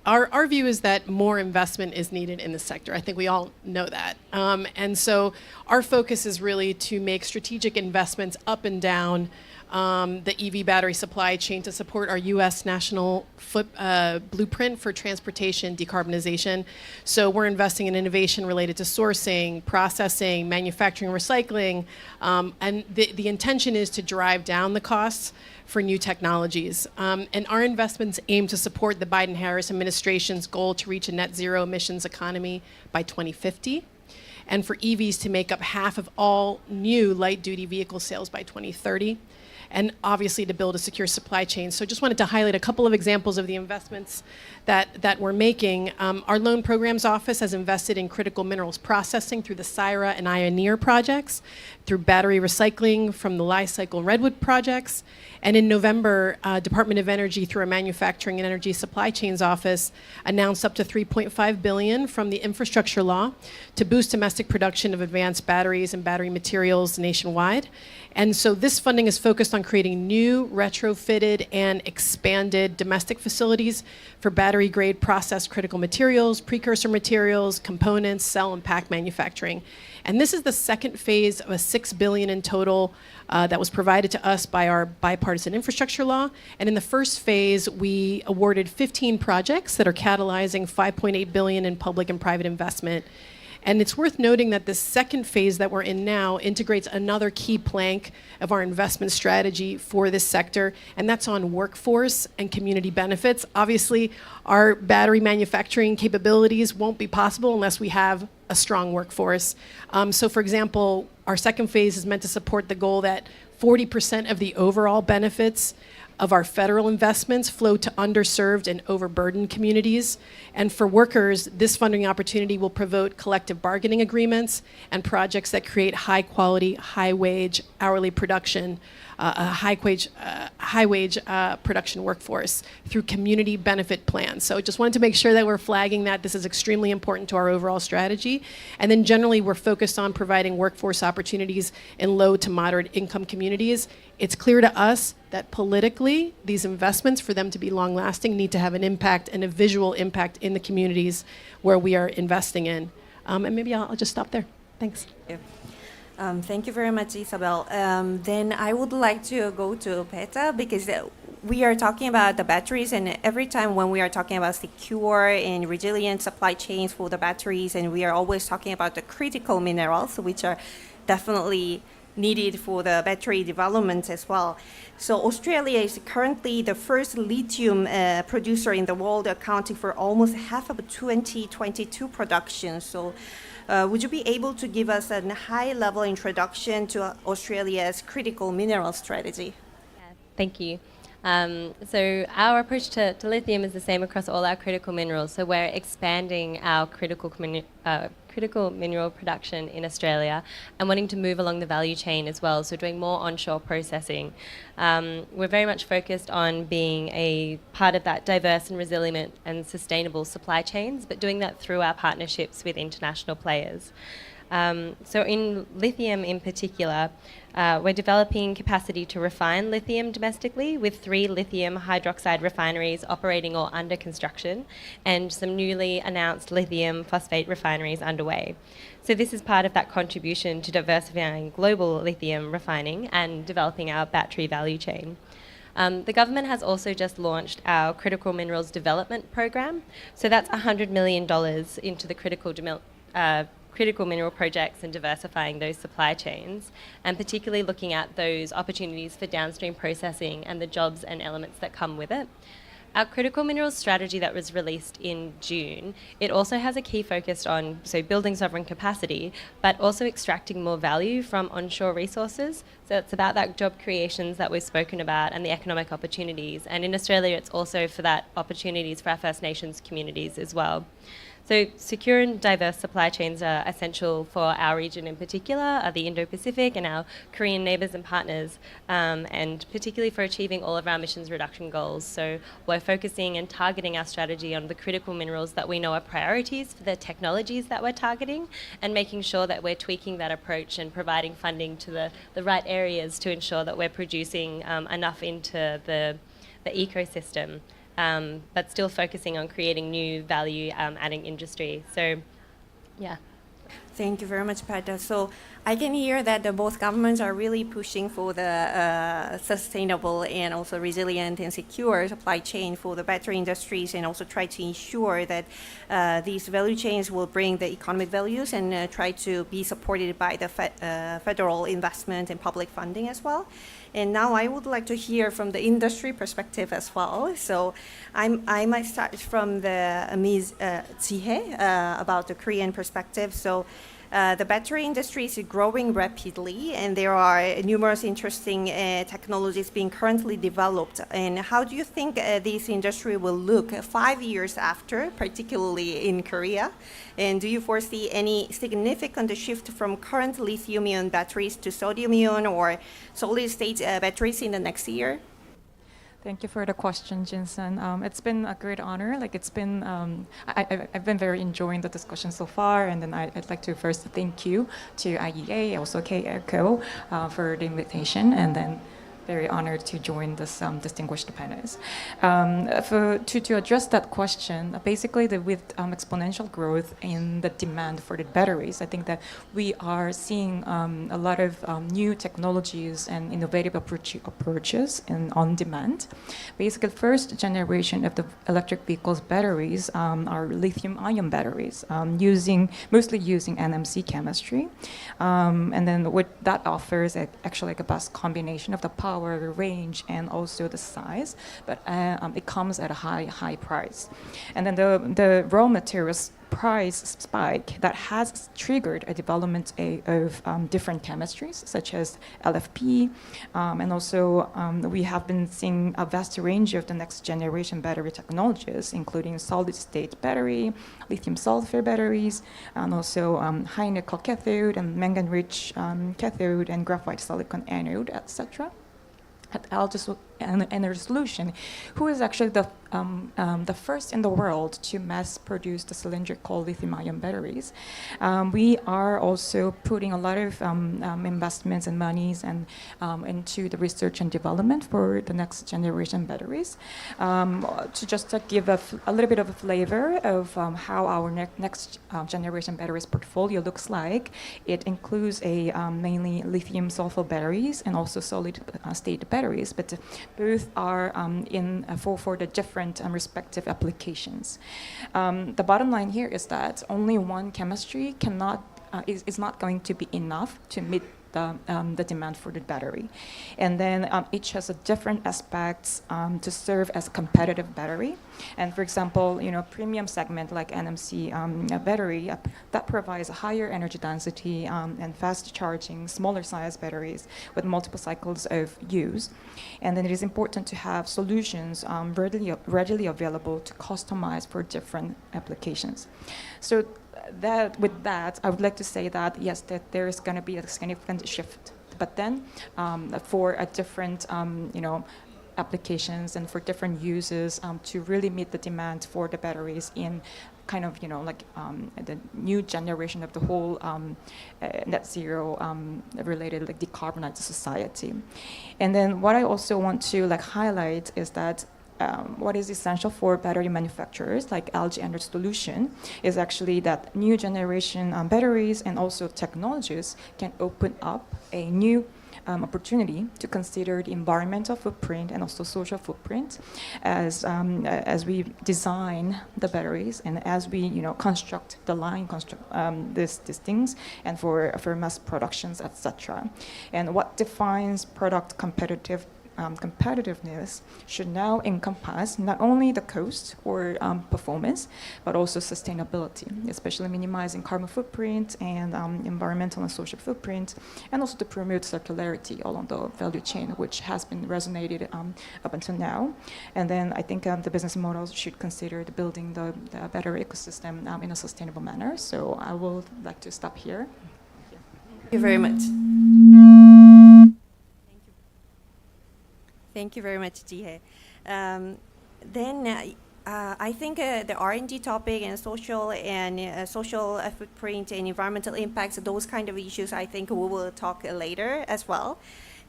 our view is that more investment is needed in the sector. I think we all know that. And so our focus is really to make strategic investments up and down the EV battery supply chain to support our U.S. national blueprint for transportation decarbonization. So we're investing in innovation related to sourcing, processing, manufacturing, recycling, and the intention is to drive down the costs for new technologies. And our investments aim to support the Biden-Harris administration's goal to reach a net zero emissions economy by 2050, and for EVs to make up half of all new light-duty vehicle sales by 2030. And obviously to build a secure supply chain. So just wanted to highlight a couple of examples of the investments that we're making. Our Loan Programs Office has invested in critical minerals processing through the SIRA and Ioneer projects, through battery recycling from the Li-Cycle and Redwood projects. And in November, Department of Energy, through our Manufacturing and Energy Supply Chains Office, announced up to $3.5 billion from the infrastructure law to boost domestic production of advanced batteries and battery materials nationwide. And so this funding is focused on creating new, retrofitted, and expanded domestic facilities for battery-grade processed critical materials, precursor materials, components, cell and pack manufacturing. And this is the second phase of a $6 billion in total that was provided to us by our bipartisan infrastructure law. And in the first phase, we awarded 15 projects that are catalyzing $5.8 billion in public and private investment. And it's worth noting that the second phase that we're in now integrates another key plank of our investment strategy for this sector, and that's on workforce and community benefits. Obviously, our battery manufacturing capabilities won't be possible unless we have a strong workforce. So for example, our second phase is meant to support the goal that 40% of the overall benefits of our federal investments flow to underserved and overburdened communities. And for workers, this funding opportunity will promote collective bargaining agreements and projects that create high quality, high wage, hourly production, a high wage production workforce through community benefit plans. So just wanted to make sure that we're flagging that this is extremely important to our overall strategy. And then generally we're focused on providing workforce opportunities in low to moderate income communities. It's clear to us that politically, these investments, for them to be long-lasting, need to have an impact and a visual impact in the communities where we are investing in. And maybe I'll just stop there. Thanks. Thank you very much, Isabel. Then I would like to go to Peta, because we are talking about the batteries, and every time when we are talking about secure and resilient supply chains for the batteries, and we are always talking about the critical minerals, which are definitely needed for the battery development as well. So Australia is currently the first lithium producer in the world, accounting for almost half of 2022 production. So would you be able to give us a high-level introduction to Australia's critical mineral strategy? Thank you. So our approach to lithium is the same across all our critical minerals. So we're expanding our critical mineral production in Australia and wanting to move along the value chain as well, so doing more onshore processing. We're very much focused on being a part of that diverse and resilient and sustainable supply chains, but doing that through our partnerships with international players. So in lithium in particular, we're developing capacity to refine lithium domestically with 3 lithium hydroxide refineries operating or under construction, and some newly announced lithium phosphate refineries underway. So this is part of that contribution to diversifying global lithium refining and developing our battery value chain. The government has also just launched our Critical Minerals Development Program. So that's $100 million into the critical mineral projects and diversifying those supply chains, and particularly looking at those opportunities for downstream processing and the jobs and elements that come with it. our critical minerals strategy that was released in June, it also has a key focus on building sovereign capacity, but also extracting more value from onshore resources. So it's about that job creations that we've spoken about and the economic opportunities. And in Australia, it's also for that opportunities for our First Nations communities as well. So secure and diverse supply chains are essential for our region in particular, the Indo-Pacific and our Korean neighbours and partners, and particularly for achieving all of our emissions reduction goals. So we're focusing and targeting our strategy on the critical minerals that we know are priorities for the technologies that we're targeting, and making sure that we're tweaking that approach and providing funding to the right areas to ensure that we're producing enough into the ecosystem. But still focusing on creating new value-adding industry. So, yeah. Thank you very much, Peta. So I can hear that both governments are really pushing for the sustainable and also resilient and secure supply chain for the battery industries, and also try to ensure that these value chains will bring the economic values and try to be supported by the federal investment and public funding as well. And now I would like to hear from the industry perspective as well. So I might start from the Ms. Jihae about the Korean perspective. So the battery industry is growing rapidly, and there are numerous interesting technologies being currently developed. And how do you think this industry will look 5 years after, particularly in Korea? And do you foresee any significant shift from current lithium-ion batteries to sodium-ion or solid-state batteries in the next year? Thank you for the question, Jinsun. It's been a great honor. I've been very enjoying the discussion so far, and then I'd like to first thank you to IEA, also KECO, for the invitation, and then very honored to join this distinguished panelists. To address that question, basically with exponential growth in the demand for the batteries, I think that we are seeing a lot of new technologies and innovative approaches on demand. Basically, first generation of the electric vehicles batteries are lithium-ion batteries, mostly using NMC chemistry, and then what that offers actually like a best combination of the power, the range, and also the size, but it comes at a high price. And then the raw materials price spike that has triggered a development of different chemistries such as LFP, and also we have been seeing a vast range of the next generation battery technologies, including solid state battery, lithium sulfur batteries, and also high nickel cathode and mangan rich cathode and graphite silicon anode, etc. At Altus Energy Solution, who is actually the first in the world to mass produce the cylindrical lithium-ion batteries. We are also putting a lot of investments and monies and into the research and development for the next generation batteries. To just give a little bit of a flavor of how our next generation batteries portfolio looks like, it includes mainly lithium sulfur batteries and also solid state batteries, but both are for the different respective applications. The bottom line here is that only one chemistry is not going to be enough to meet the demand for the battery. And then each has a different aspects to serve as a competitive battery. And for example, premium segment like NMC battery that provides a higher energy density and fast charging, smaller size batteries with multiple cycles of use. And then it is important to have solutions readily available to customize for different applications. So with that, I would like to say that yes, that there is going to be a significant shift, but then for a different applications and for different uses to really meet the demand for the batteries in kind of the new generation of the whole net zero related decarbonized society. And then what I also want to highlight is that what is essential for battery manufacturers like LG Energy Solution is actually that new generation batteries and also technologies can open up a new opportunity to consider the environmental footprint and also social footprint as we design the batteries and as we construct the line, these things, and for mass productions, etc. And what defines product competitiveness competitiveness should now encompass not only the cost or performance, but also sustainability, especially minimizing carbon footprint and environmental and social footprint, and also to promote circularity along the value chain, which has been resonated up until now. And then I think the business models should consider building the better ecosystem in a sustainable manner. So I would like to stop here. Thank you very much. Thank you very much, Jihae. I think the R&D topic and social footprint and environmental impacts, those kind of issues, I think we will talk later as well.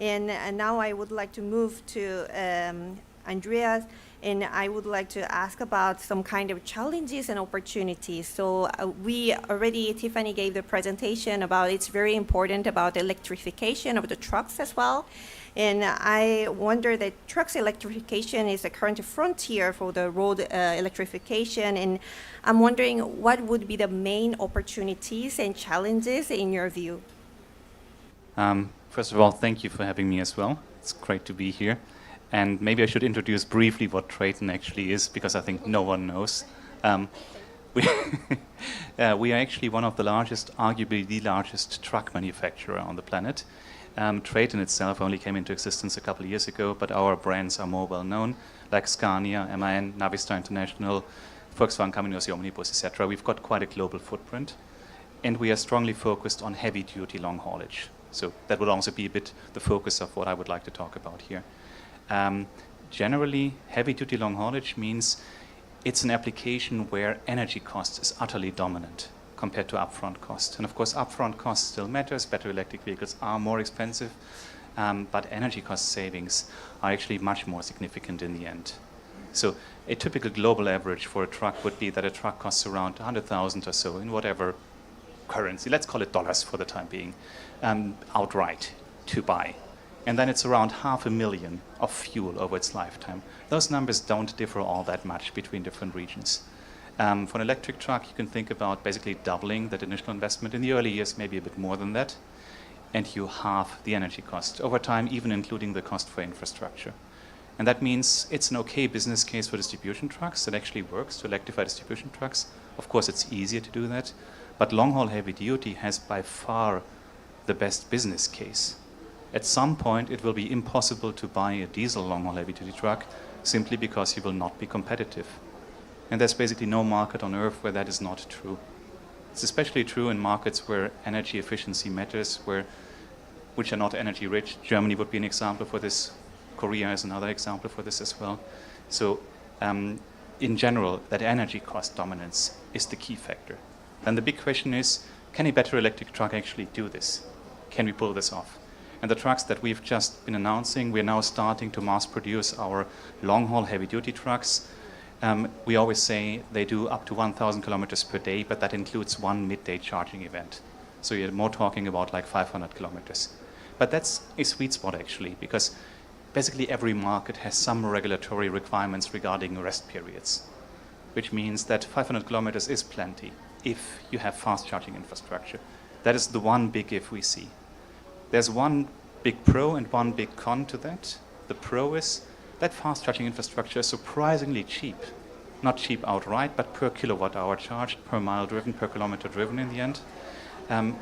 And now I would like to move to Andreas, and I would like to ask about some kind of challenges and opportunities. So Tiffany gave the presentation about it's very important about electrification of the trucks as well. And I wonder that trucks electrification is the current frontier for the road electrification. And I'm wondering what would be the main opportunities and challenges in your view? First of all, thank you for having me as well. It's great to be here. And maybe I should introduce briefly what Traton actually is, because I think no one knows. We are actually one of the largest, arguably the largest truck manufacturer on the planet. Traton itself only came into existence a couple of years ago, but our brands are more well known, like Scania, MAN, Navistar International, Volkswagen Caminhões e Ônibus, etc. We've got quite a global footprint, and we are strongly focused on heavy-duty long haulage. So that would also be a bit the focus of what I would like to talk about here. Generally, heavy-duty long haulage means it's an application where energy cost is utterly dominant compared to upfront cost. And of course, upfront cost still matters. Battery electric vehicles are more expensive, but energy cost savings are actually much more significant in the end. So a typical global average for a truck would be that a truck costs around 100,000 or so in whatever currency, let's call it dollars for the time being, outright to buy. And then it's around $500,000 of fuel over its lifetime. Those numbers don't differ all that much between different regions. For an electric truck, you can think about basically doubling that initial investment. In the early years, maybe a bit more than that, and you halve the energy cost over time, even including the cost for infrastructure. And that means it's an okay business case for distribution trucks. It actually works to electrify distribution trucks. Of course, it's easier to do that, but long-haul heavy-duty has by far the best business case. At some point, it will be impossible to buy a diesel long-haul heavy-duty truck simply because you will not be competitive. And there's basically no market on earth where that is not true. It's especially true in markets where energy efficiency matters, which are not energy rich. Germany would be an example for this. Korea is another example for this as well. So in general, that energy cost dominance is the key factor. Then the big question is, can a battery electric truck actually do this? Can we pull this off? And the trucks that we've just been announcing, we're now starting to mass produce our long-haul heavy-duty trucks. We always say they do up to 1,000 kilometers per day, but that includes one midday charging event. So you're more talking about like 500 kilometers. But that's a sweet spot actually, because basically every market has some regulatory requirements regarding rest periods, which means that 500 kilometers is plenty if you have fast charging infrastructure. That is the one big if we see. There's one big pro and one big con to that. The pro is that fast charging infrastructure is surprisingly cheap. Not cheap outright, but per kilowatt hour charged, per mile driven, per kilometer driven in the end.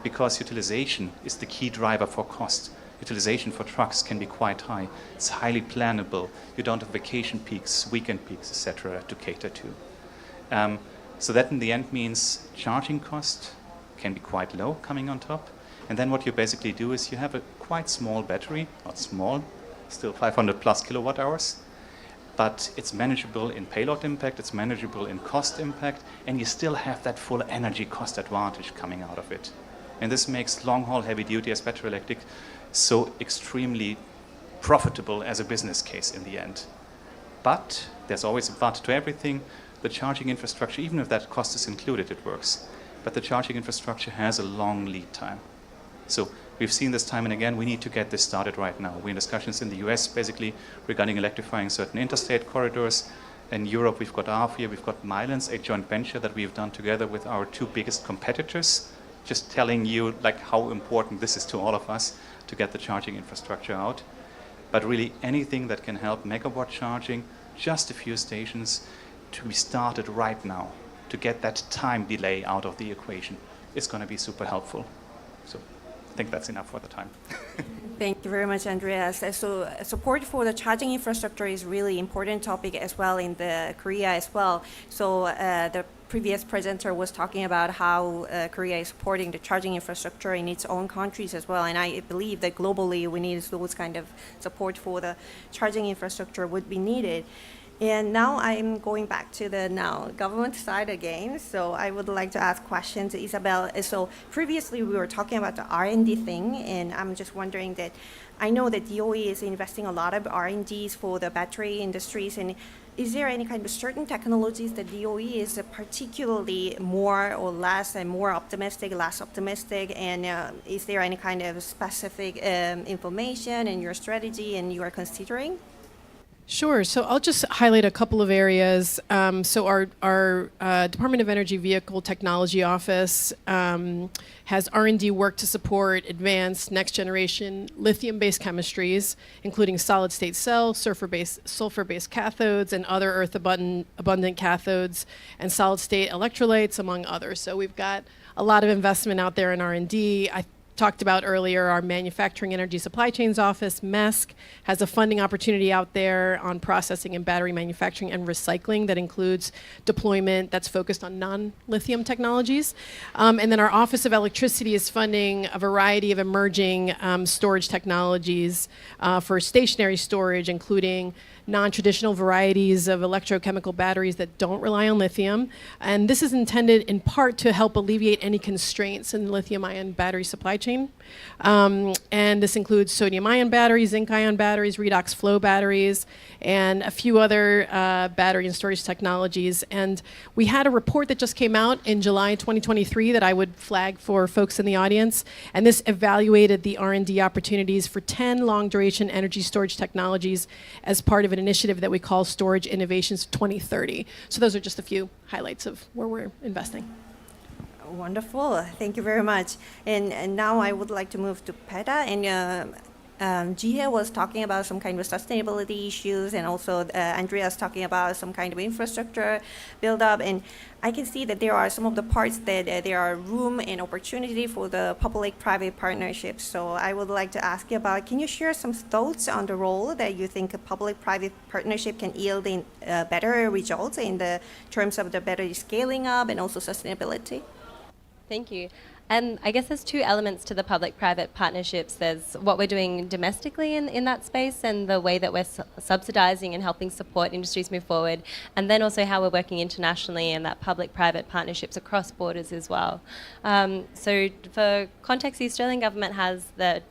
Because utilization is the key driver for cost. Utilization for trucks can be quite high. It's highly plannable. You don't have vacation peaks, weekend peaks, etc. to cater to. So that in the end means charging cost can be quite low coming on top. And then what you basically do is you have a quite small battery, not small, still 500 plus kilowatt hours, but it's manageable in payload impact, it's manageable in cost impact, and you still have that full energy cost advantage coming out of it. And this makes long-haul heavy-duty as battery electric so extremely profitable as a business case in the end. But there's always a but to everything. The charging infrastructure, even if that cost is included, it works. But the charging infrastructure has a long lead time. So we've seen this time and again, we need to get this started right now. We're in discussions in the US basically regarding electrifying certain interstate corridors. In Europe, we've got ARFIA, we've got Milans, a joint venture that we've done together with our two biggest competitors, just telling you like how important this is to all of us to get the charging infrastructure out. but really anything that can help megawatt charging, just a few stations, to be started right now, to get that time delay out of the equation, is going to be super helpful. So I think that's enough for the time. Thank you very much, Andreas. So support for the charging infrastructure is really important topic as well in the Korea as well. So the previous presenter was talking about how Korea is supporting the charging infrastructure in its own countries as well. And I believe that globally we need those kind of support for the charging infrastructure would be needed. And now I'm going back to the government side again. So I would like to ask questions to Isabel. So previously we were talking about the R&D thing, and I'm just wondering that I know that DOE is investing a lot of R&Ds for the battery industries. And is there any kind of certain technologies that DOE is particularly more or less and more optimistic, less optimistic? And is there any kind of specific information in your strategy and you are considering? Sure. So I'll just highlight a couple of areas. So our Department of Energy Vehicle Technology Office has R&D work to support advanced next-generation lithium-based chemistries, including solid-state cells, sulfur-based cathodes, and other earth-abundant cathodes, and solid-state electrolytes, among others. So we've got a lot of investment out there in R&D. I talked about earlier, our Manufacturing Energy Supply Chains Office, MESC, has a funding opportunity out there on processing and battery manufacturing and recycling that includes deployment that's focused on non-lithium technologies. And then our Office of Electricity is funding a variety of emerging storage technologies for stationary storage, including non-traditional varieties of electrochemical batteries that don't rely on lithium. And this is intended in part to help alleviate any constraints in the lithium-ion battery supply chain. And this includes sodium-ion batteries, zinc-ion batteries, redox flow batteries, and a few other battery and storage technologies. And we had a report that just came out in July 2023 that I would flag for folks in the audience. And this evaluated the R&D opportunities for 10 long-duration energy storage technologies as part of an initiative that we call Storage Innovations 2030. So those are just a few highlights of where we're investing. Wonderful. Thank you very much. And now I would like to move to PETA. And Jihye was talking about some kind of sustainability issues, and also Andrea's talking about some kind of infrastructure build-up. And I can see that there are some of the parts that there are room and opportunity for the public-private partnerships. So I would like to ask you about, can you share some thoughts on the role that you think a public-private partnership can yield in better results in the terms of the better scaling up and also sustainability? Thank you. I guess there's two elements to the public-private partnerships. There's what we're doing domestically in that space and the way that we're subsidizing and helping support industries move forward, and then also how we're working internationally and that public-private partnerships across borders as well. So for context, the Australian government has the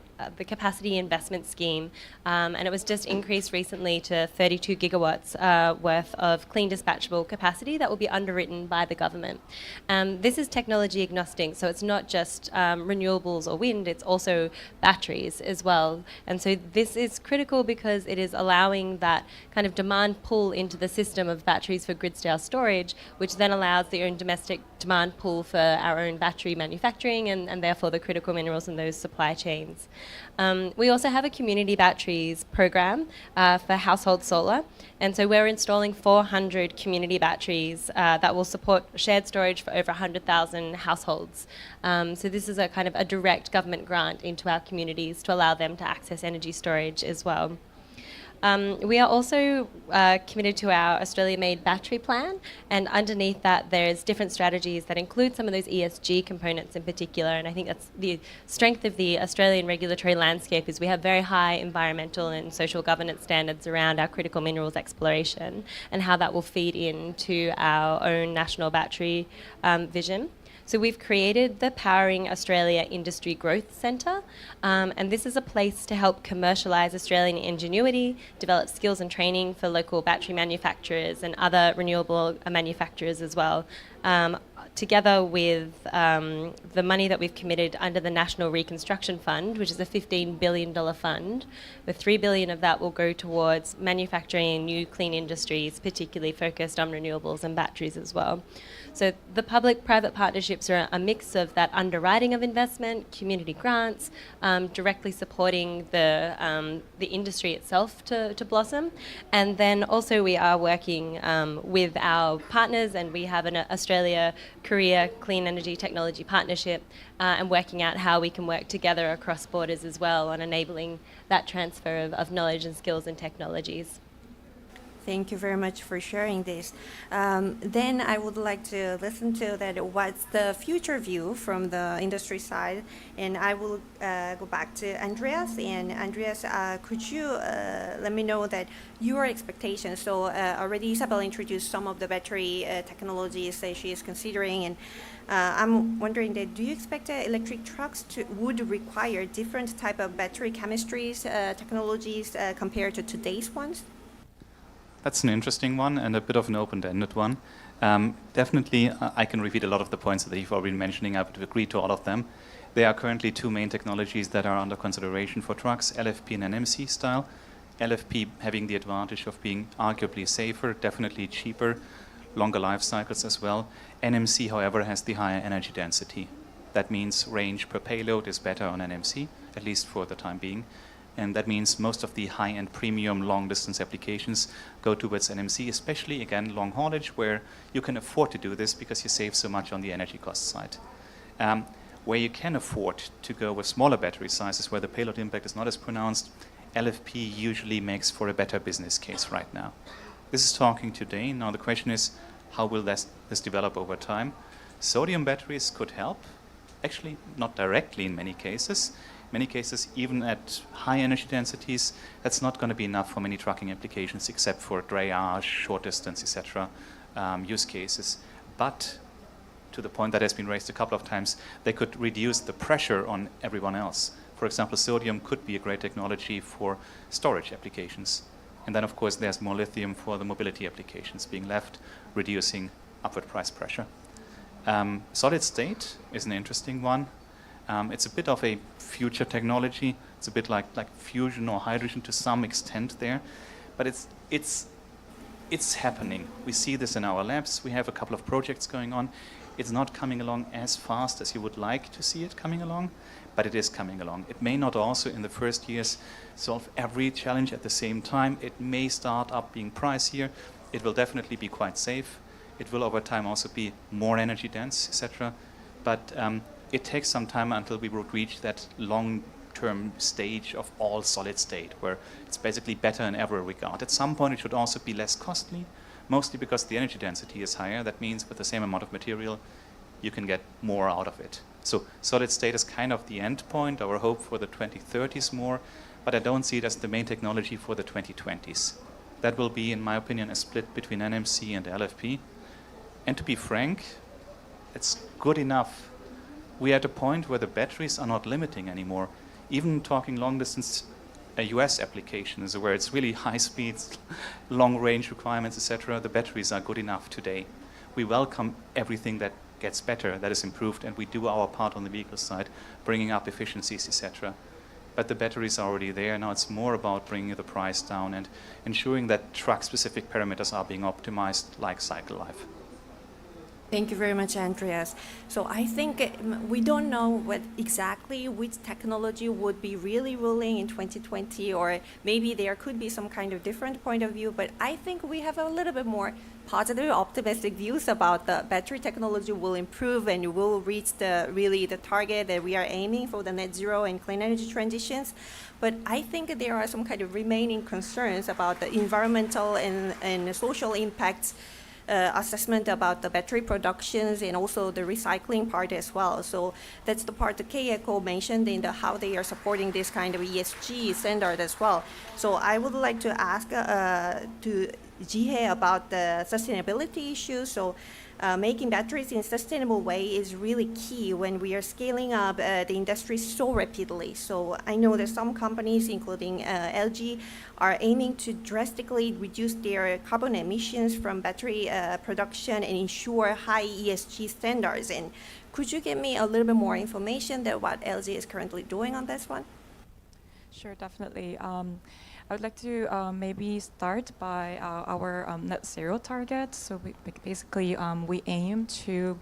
capacity investment scheme, and it was just increased recently to 32 gigawatts worth of clean dispatchable capacity that will be underwritten by the government. This is technology agnostic, so it's not just renewables or wind, it's also batteries as well. And so this is critical because it is allowing that kind of demand pull into the system of batteries for grid-scale storage, which then allows the own domestic demand pull for our own battery manufacturing and therefore the critical minerals in those supply chains. We also have a community batteries program for household solar, and so we're installing 400 community batteries that will support shared storage for over 100,000 households. So this is a kind of a direct government grant into our communities to allow them to access energy storage as well. We are also committed to our Australia-made battery plan, and underneath that there's different strategies that include some of those ESG components in particular, and I think that's the strength of the Australian regulatory landscape is we have very high environmental and social governance standards around our critical minerals exploration and how that will feed into our own national battery vision. So we've created the Powering Australia Industry Growth Centre, and this is a place to help commercialise Australian ingenuity, develop skills and training for local battery manufacturers and other renewable manufacturers as well. together with the money that we've committed under the National Reconstruction Fund, which is a $15 billion fund, with $3 billion of that will go towards manufacturing new clean industries, particularly focused on renewables and batteries as well. So the public-private partnerships are a mix of that underwriting of investment, community grants, directly supporting the industry itself to blossom. And then also we are working with our partners, and we have an Australia-Korea Clean Energy Technology Partnership, and working out how we can work together across borders as well on enabling that transfer of knowledge and skills and technologies. Thank you very much for sharing this. Then I would like to listen to that. What's the future view from the industry side? And I will go back to Andreas. And Andreas, could you let me know that your expectations? So already Isabel introduced some of the battery technologies that she is considering, and I'm wondering that do you expect electric trucks would require different type of battery chemistries, technologies compared to today's ones? That's an interesting one and a bit of an open-ended one. Definitely, I can repeat a lot of the points that you've already been mentioning. I would agree to all of them. There are currently two main technologies that are under consideration for trucks, LFP and NMC style. LFP having the advantage of being arguably safer, definitely cheaper, longer life cycles as well. NMC, however, has the higher energy density. That means range per payload is better on NMC, at least for the time being. And that means most of the high-end premium long-distance applications go towards NMC, especially, again, long haulage, where you can afford to do this because you save so much on the energy cost side. Where you can afford to go with smaller battery sizes, where the payload impact is not as pronounced, LFP usually makes for a better business case right now. This is talking today. Now the question is, how will this develop over time? Sodium batteries could help, actually not directly in many cases. Many cases, even at high energy densities, that's not going to be enough for many trucking applications, except for drayage, short distance, etc. Use cases. But to the point that has been raised a couple of times, they could reduce the pressure on everyone else. For example, sodium could be a great technology for storage applications. And then, of course, there's more lithium for the mobility applications being left, reducing upward price pressure. Solid state is an interesting one. It's a bit of a future technology. It's a bit like fusion or hydrogen to some extent there, but it's happening. We see this in our labs. We have a couple of projects going on. It's not coming along as fast as you would like to see it coming along, but it is coming along. It may not also in the first years solve every challenge at the same time. It may start up being pricier. It will definitely be quite safe. It will over time also be more energy dense, etc. But it takes some time until we would reach that long-term stage of all solid state, where it's basically better in every regard. At some point, it should also be less costly, mostly because the energy density is higher. That means with the same amount of material, you can get more out of it. So solid state is kind of the end point, our hope for the 2030s more, but I don't see it as the main technology for the 2020s. That will be, in my opinion, a split between NMC and LFP. And to be frank, it's good enough. We are at a point where the batteries are not limiting anymore. Even talking long distance US applications where it's really high speeds, long range requirements, etc., the batteries are good enough today. We welcome everything that gets better, that is improved, and we do our part on the vehicle side, bringing up efficiencies, etc. But the batteries are already there. Now it's more about bringing the price down and ensuring that truck-specific parameters are being optimized, like cycle life. Thank you very much, Andreas. So I think we don't know what exactly which technology would be really ruling in 2020, or maybe there could be some kind of different point of view, but I think we have a little bit more positive, optimistic views about the battery technology will improve and will reach the target that we are aiming for, the net zero and clean energy transitions. But I think there are some kind of remaining concerns about the environmental and social impacts assessment about the battery productions and also the recycling part as well. So that's the part that K-Eco mentioned in how they are supporting this kind of ESG standard as well. So I would like to ask to Jihei about the sustainability issues. So making batteries in a sustainable way is really key when we are scaling up the industry so rapidly. So I know that some companies, including LG, are aiming to drastically reduce their carbon emissions from battery production and ensure high ESG standards. And could you give me a little bit more information that what LG is currently doing on this one? Sure, definitely. I would like to maybe start by our net zero target. So basically, we aim to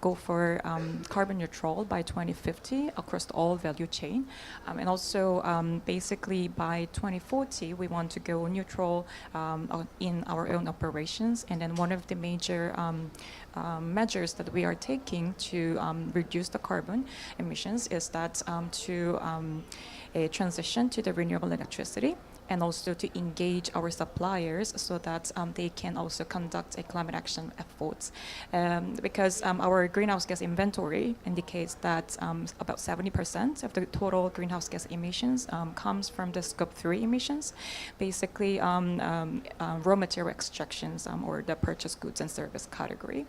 go for carbon neutral by 2050 across all value chain. And also, basically, by 2040, we want to go neutral in our own operations. And then one of the major measures that we are taking to reduce the carbon emissions is that to a transition to the renewable electricity, and also to engage our suppliers so that they can also conduct a climate action efforts. Because our greenhouse gas inventory indicates that about 70% of the total greenhouse gas emissions comes from the scope 3 emissions, basically raw material extractions or the purchased goods and service category.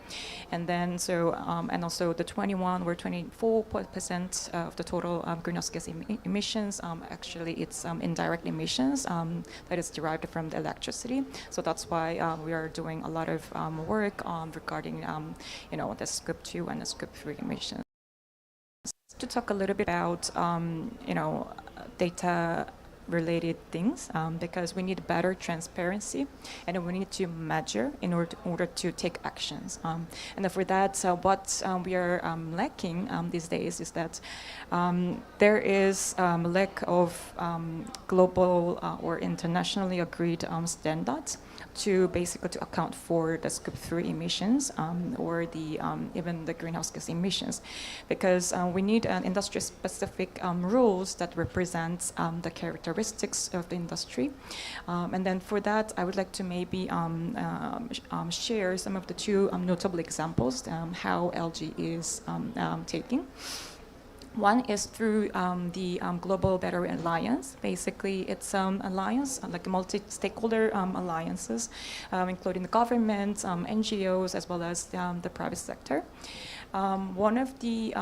And then and also the 21 or 24% of the total greenhouse gas emissions, actually it's indirect emissions that is derived from the electricity. So that's why we are doing a lot of work regarding the scope 2 and the scope 3 emissions. To talk a little bit about data related things because we need better transparency and we need to measure in order to take actions. And for that, what we are lacking these days is that there is lack of global or internationally agreed standards to basically to account for the scope 3 emissions or the even the greenhouse gas emissions, because we need an industry specific rules that represents the characteristics of the industry. And then for that, I would like to maybe share some of the two notable examples how LG is taking. One is through the Global Battery Alliance. Basically, it's alliance, like multi-stakeholder alliances, including the government, NGOs, as well as the private sector. One of the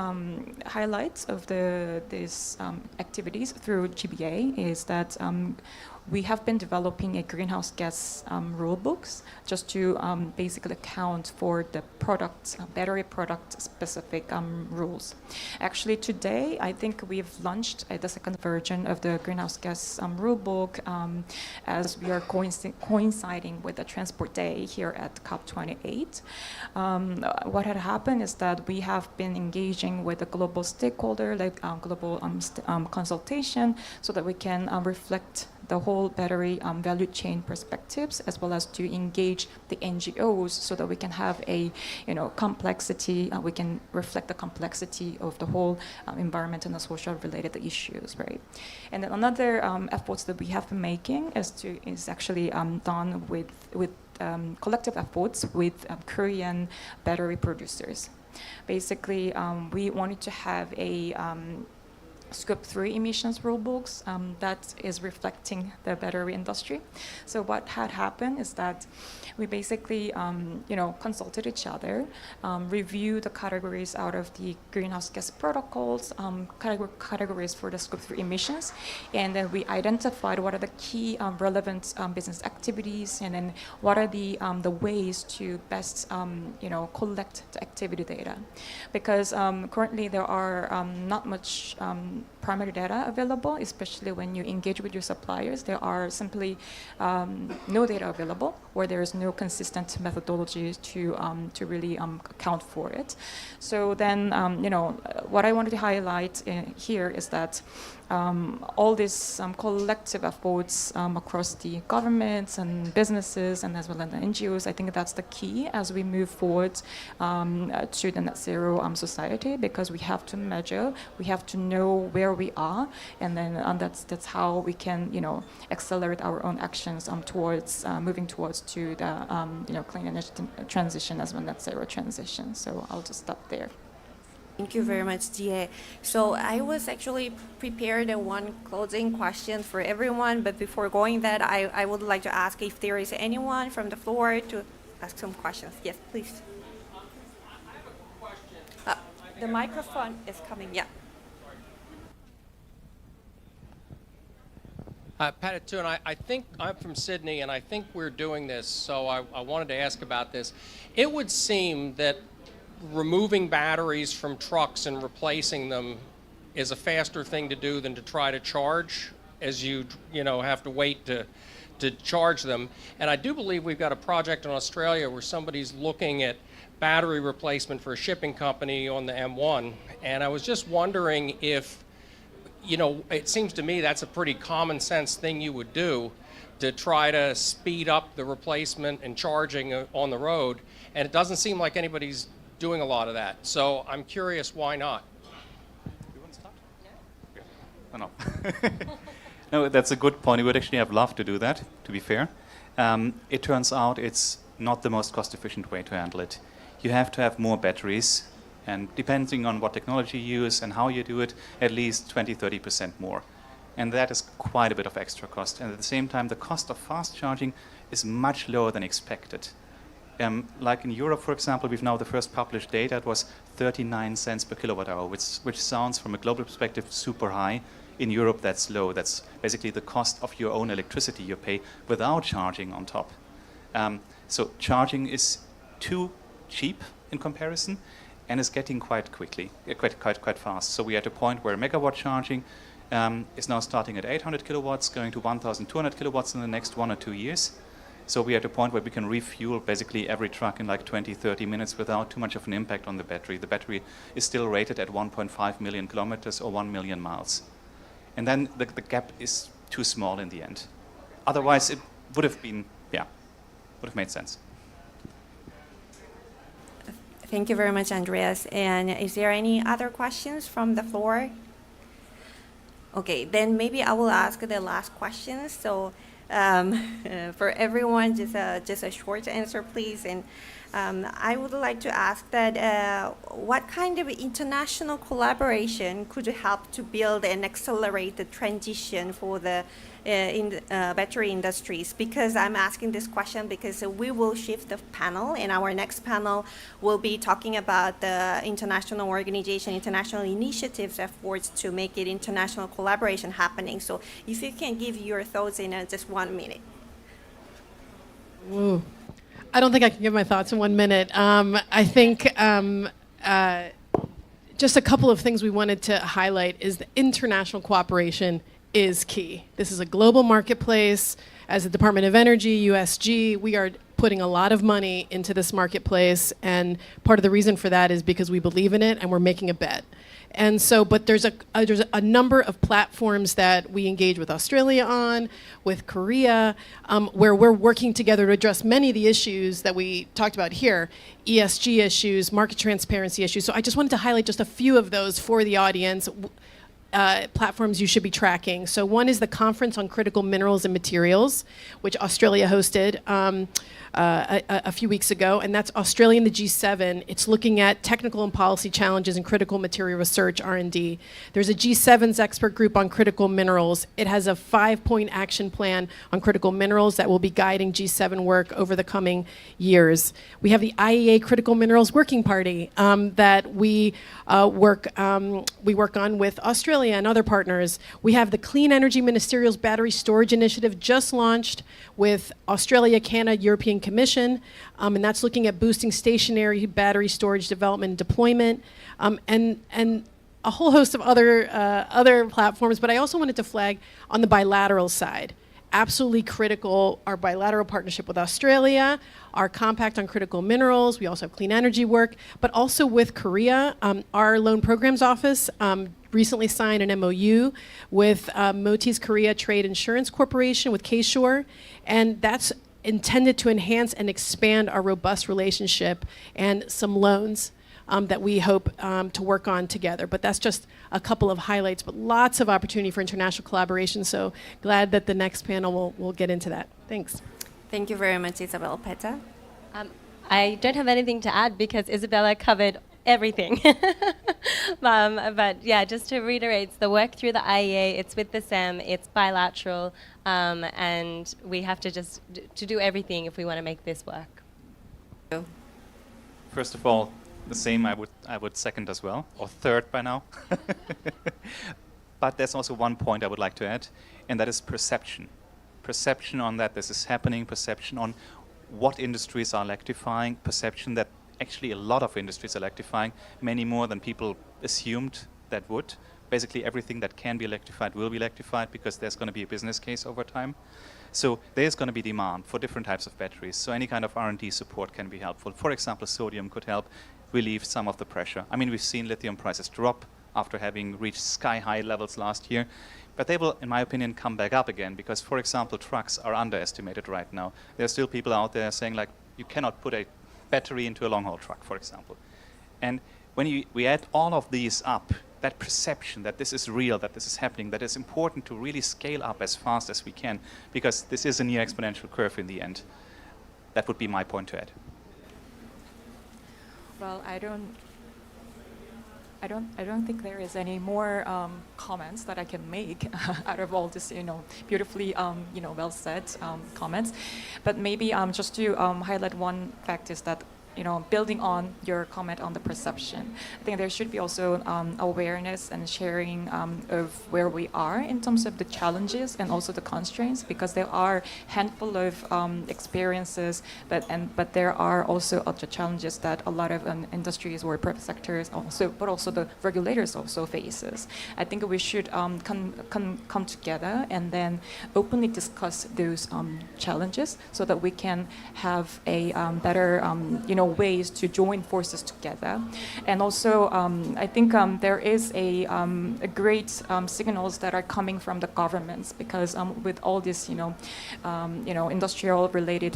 highlights of these activities through GBA is that we have been developing a greenhouse gas rule books just to basically account for the product, battery product specific rules. Actually, today, I think we've launched the second version of the greenhouse gas rule book as we are coinciding with the Transport Day here at COP28. What had happened is that we have been engaging with a global stakeholder, like global consultation, so that we can reflect the whole battery value chain perspectives, as well as to engage the NGOs so that we can have a complexity, we can reflect the complexity of the whole environmental and social related issues, right? And then another efforts that we have been making is actually done with collective efforts with Korean battery producers. Basically, we wanted to have a Scope 3 emissions rule books that is reflecting the battery industry. So what had happened is that we basically consulted each other, reviewed the categories out of the greenhouse gas protocols, categories for the Scope 3 emissions, and then we identified what are the key relevant business activities, and then what are the ways to best collect the activity data, because currently there are not much primary data available, especially when you engage with your suppliers. There are simply no data available, or there is no consistent methodology to really account for it. So then, what I wanted to highlight here is that all these collective efforts across the governments and businesses, and as well as the NGOs, I think that's the key as we move forward to the net zero society, because we have to measure, we have to know where we are, and then that's how we can accelerate our own actions towards moving towards to the clean energy transition as well as net zero transition. So I'll just stop there. Thank you very much, Jie. So I was actually prepared one closing question for everyone, but before going that, I would like to ask if there is anyone from the floor to ask some questions. Yes, please. The microphone is coming. Yeah. Pat Toon, I think I'm from Sydney, and I think we're doing this, so I wanted to ask about this. It would seem that removing batteries from trucks and replacing them is a faster thing to do than to try to charge, as you have to wait to charge them. And I do believe we've got a project in Australia where somebody's looking at battery replacement for a shipping company on the M1, and I was just wondering if, it seems to me that's a pretty common sense thing you would do to try to speed up the replacement and charging on the road, and it doesn't seem like anybody's doing a lot of that. So I'm curious, why not? You want to start? Oh, no. No, that's a good point. We would actually have loved to do that, to be fair. It turns out it's not the most cost-efficient way to handle it. You have to have more batteries, and depending on what technology you use and how you do it, at least 20-30% more. And that is quite a bit of extra cost. And at the same time, the cost of fast charging is much lower than expected. Like in Europe, for example, we've now the first published data. It was 39 cents per kilowatt hour, which sounds from a global perspective super high. In Europe, that's low. That's basically the cost of your own electricity you pay without charging on top. So charging is too cheap in comparison, and is getting quite quickly, quite fast. So we're at a point where megawatt charging is now starting at 800 kilowatts, going to 1,200 kilowatts in the next 1 or 2 years. So we're at a point where we can refuel basically every truck in like 20-30 minutes without too much of an impact on the battery. The battery is still rated at 1.5 million kilometers or 1 million miles. And then the gap is too small in the end. Otherwise, it would have been, would have made sense. Thank you very much, Andreas. And is there any other questions from the floor? Okay, then maybe I will ask the last question. So for everyone, just a short answer, please. And I would like to ask that what kind of international collaboration could help to build and accelerate the transition for the battery industries? Because I'm asking this question because we will shift the panel, and our next panel will be talking about the international organization, international initiatives, efforts to make it international collaboration happening. So if you can give your thoughts in just 1 minute. Ooh. I don't think I can give my thoughts in 1 minute. I think just a couple of things we wanted to highlight is the international cooperation is key. This is a global marketplace. As the Department of Energy, USG, we are putting a lot of money into this marketplace, and part of the reason for that is because we believe in it and we're making a bet. And so, but there's a number of platforms that we engage with Australia on, with Korea, where we're working together to address many of the issues that we talked about here, ESG issues, market transparency issues. So I just wanted to highlight just a few of those for the audience. Platforms you should be tracking. So one is the Conference on Critical Minerals and Materials, which Australia hosted a few weeks ago, and that's Australia and the G7. It's looking at technical and policy challenges in critical material research, R&D. There's a G7's expert group on critical minerals. It has a 5-point action plan on critical minerals that will be guiding G7 work over the coming years. We have the IEA Critical Minerals Working Party that we work on with Australia and other partners. We have the Clean Energy Ministerial's Battery Storage Initiative just launched with Australia, Canada, European Commission, and that's looking at boosting stationary battery storage development and deployment, and a whole host of other platforms. But I also wanted to flag on the bilateral side, absolutely critical, our bilateral partnership with Australia, our compact on critical minerals. We also have clean energy work, but also with Korea. Our Loan Programs Office recently signed an MOU with Moti's Korea Trade Insurance Corporation with K-Shore, and that's intended to enhance and expand our robust relationship and some loans that we hope to work on together. But that's just a couple of highlights, but lots of opportunity for international collaboration. So glad that the next panel will get into that. Thanks. Thank you very much, Isabel. Peta? I don't have anything to add because Isabella covered everything. But yeah, just to reiterate, it's the work through the IEA, it's with the SEM, it's bilateral, and we have to to do everything if we want to make this work. First of all, The same I would second as well, or third by now. But there's also one point I would like to add, and that is perception. Perception on that this is happening, perception on what industries are electrifying, perception that actually a lot of industries are electrifying, many more than people assumed that would. Basically everything that can be electrified will be electrified because there's going to be a business case over time. So there's going to be demand for different types of batteries. So any kind of R&D support can be helpful. For example, sodium could help relieve some of the pressure. I mean, we've seen lithium prices drop after having reached sky-high levels last year. But they will, in my opinion, come back up again because, for example, trucks are underestimated right now. There are still people out there saying, like, you cannot put a battery into a long-haul truck, for example. And when we add all of these up, that perception that this is real, that this is happening, that it's important to really scale up as fast as we can because this is a near exponential curve in the end. That would be my point to add. Well, I don't think there is any more comments that I can make out of all this, beautifully, well said comments. But maybe just to highlight one fact is that, building on your comment on the perception, I think there should be also awareness and sharing of where we are in terms of the challenges and also the constraints, because there are handful of experiences, but there are also other challenges that a lot of industries or private sectors also, but also the regulators also faces. I think we should come together and then openly discuss those challenges so that we can have a better, ways to join forces together. And also, I think there is a great signals that are coming from the governments because with all this, industrial related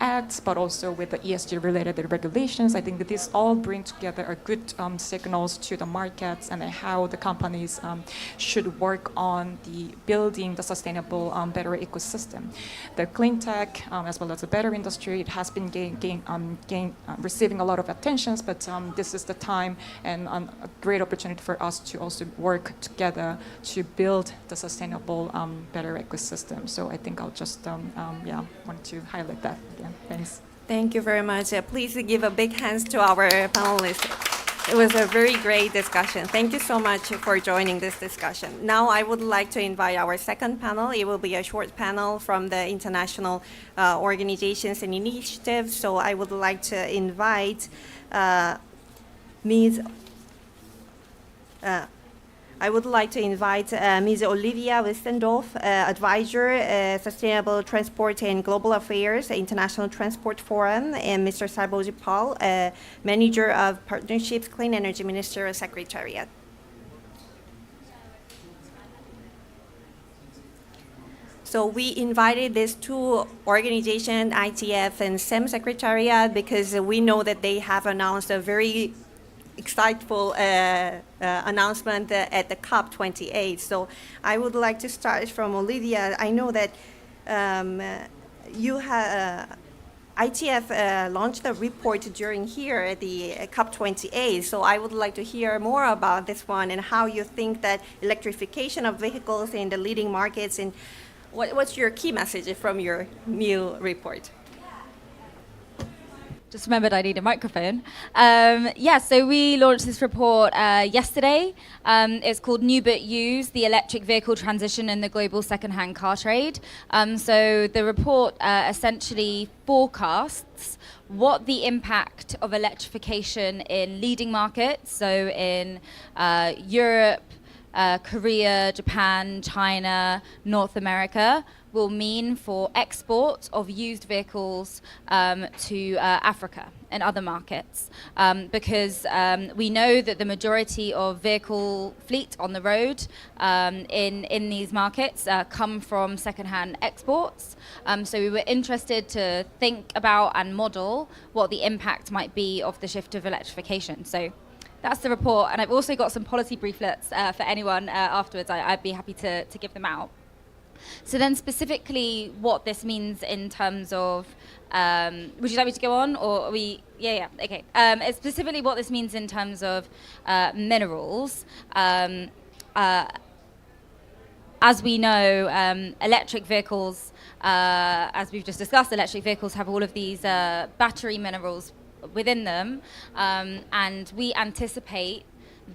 acts, but also with the ESG related regulations, I think that this all bring together a good signals to the markets and how the companies should work on the building the sustainable battery ecosystem. The clean tech as well as the battery industry, it has been receiving a lot of attention, but this is the time and a great opportunity for us to also work together to build the sustainable battery ecosystem. So I think I'll just want to highlight that again. Thanks. Thank you very much. Please give a big hands to our panelists. It was a very great discussion. Thank you so much for joining this discussion. Now I would like to invite our second panel. It will be a short panel from the international organizations and initiatives. So I would like to invite Ms. Olivia Westendorf, Advisor, Sustainable Transport and Global Affairs, International Transport Forum, and Mr. Sarboji Paul, Manager of Partnerships, Clean Energy Ministerial Secretariat. So we invited these two organizations, ITF and SEM Secretariat, because we know that they have announced a very exciteful announcement at the COP28. So I would like to start from Olivia. I know that you have ITF launched a report during here at the COP28. So I would like to hear more about this one and how you think that electrification of vehicles in the leading markets, and what's your key message from your new report? Just remembered I need a microphone. So we launched this report yesterday. It's called New But Used, the Electric Vehicle Transition in the Global Second-Hand Car Trade. So the report essentially forecasts what the impact of electrification in leading markets, so in Europe, Korea, Japan, China, North America, will mean for export of used vehicles to Africa and other markets. Because we know that the majority of vehicle fleet on the road in these markets come from second-hand exports. So we were interested to think about and model what the impact might be of the shift of electrification. So that's the report, and I've also got some policy brieflets for anyone afterwards. I'd be happy to give them out. So then specifically what this means in terms of, would you like me to go on, or are we, okay. It's specifically what this means in terms of minerals. As we know, electric vehicles, as we've just discussed, electric vehicles have all of these battery minerals within them, and we anticipate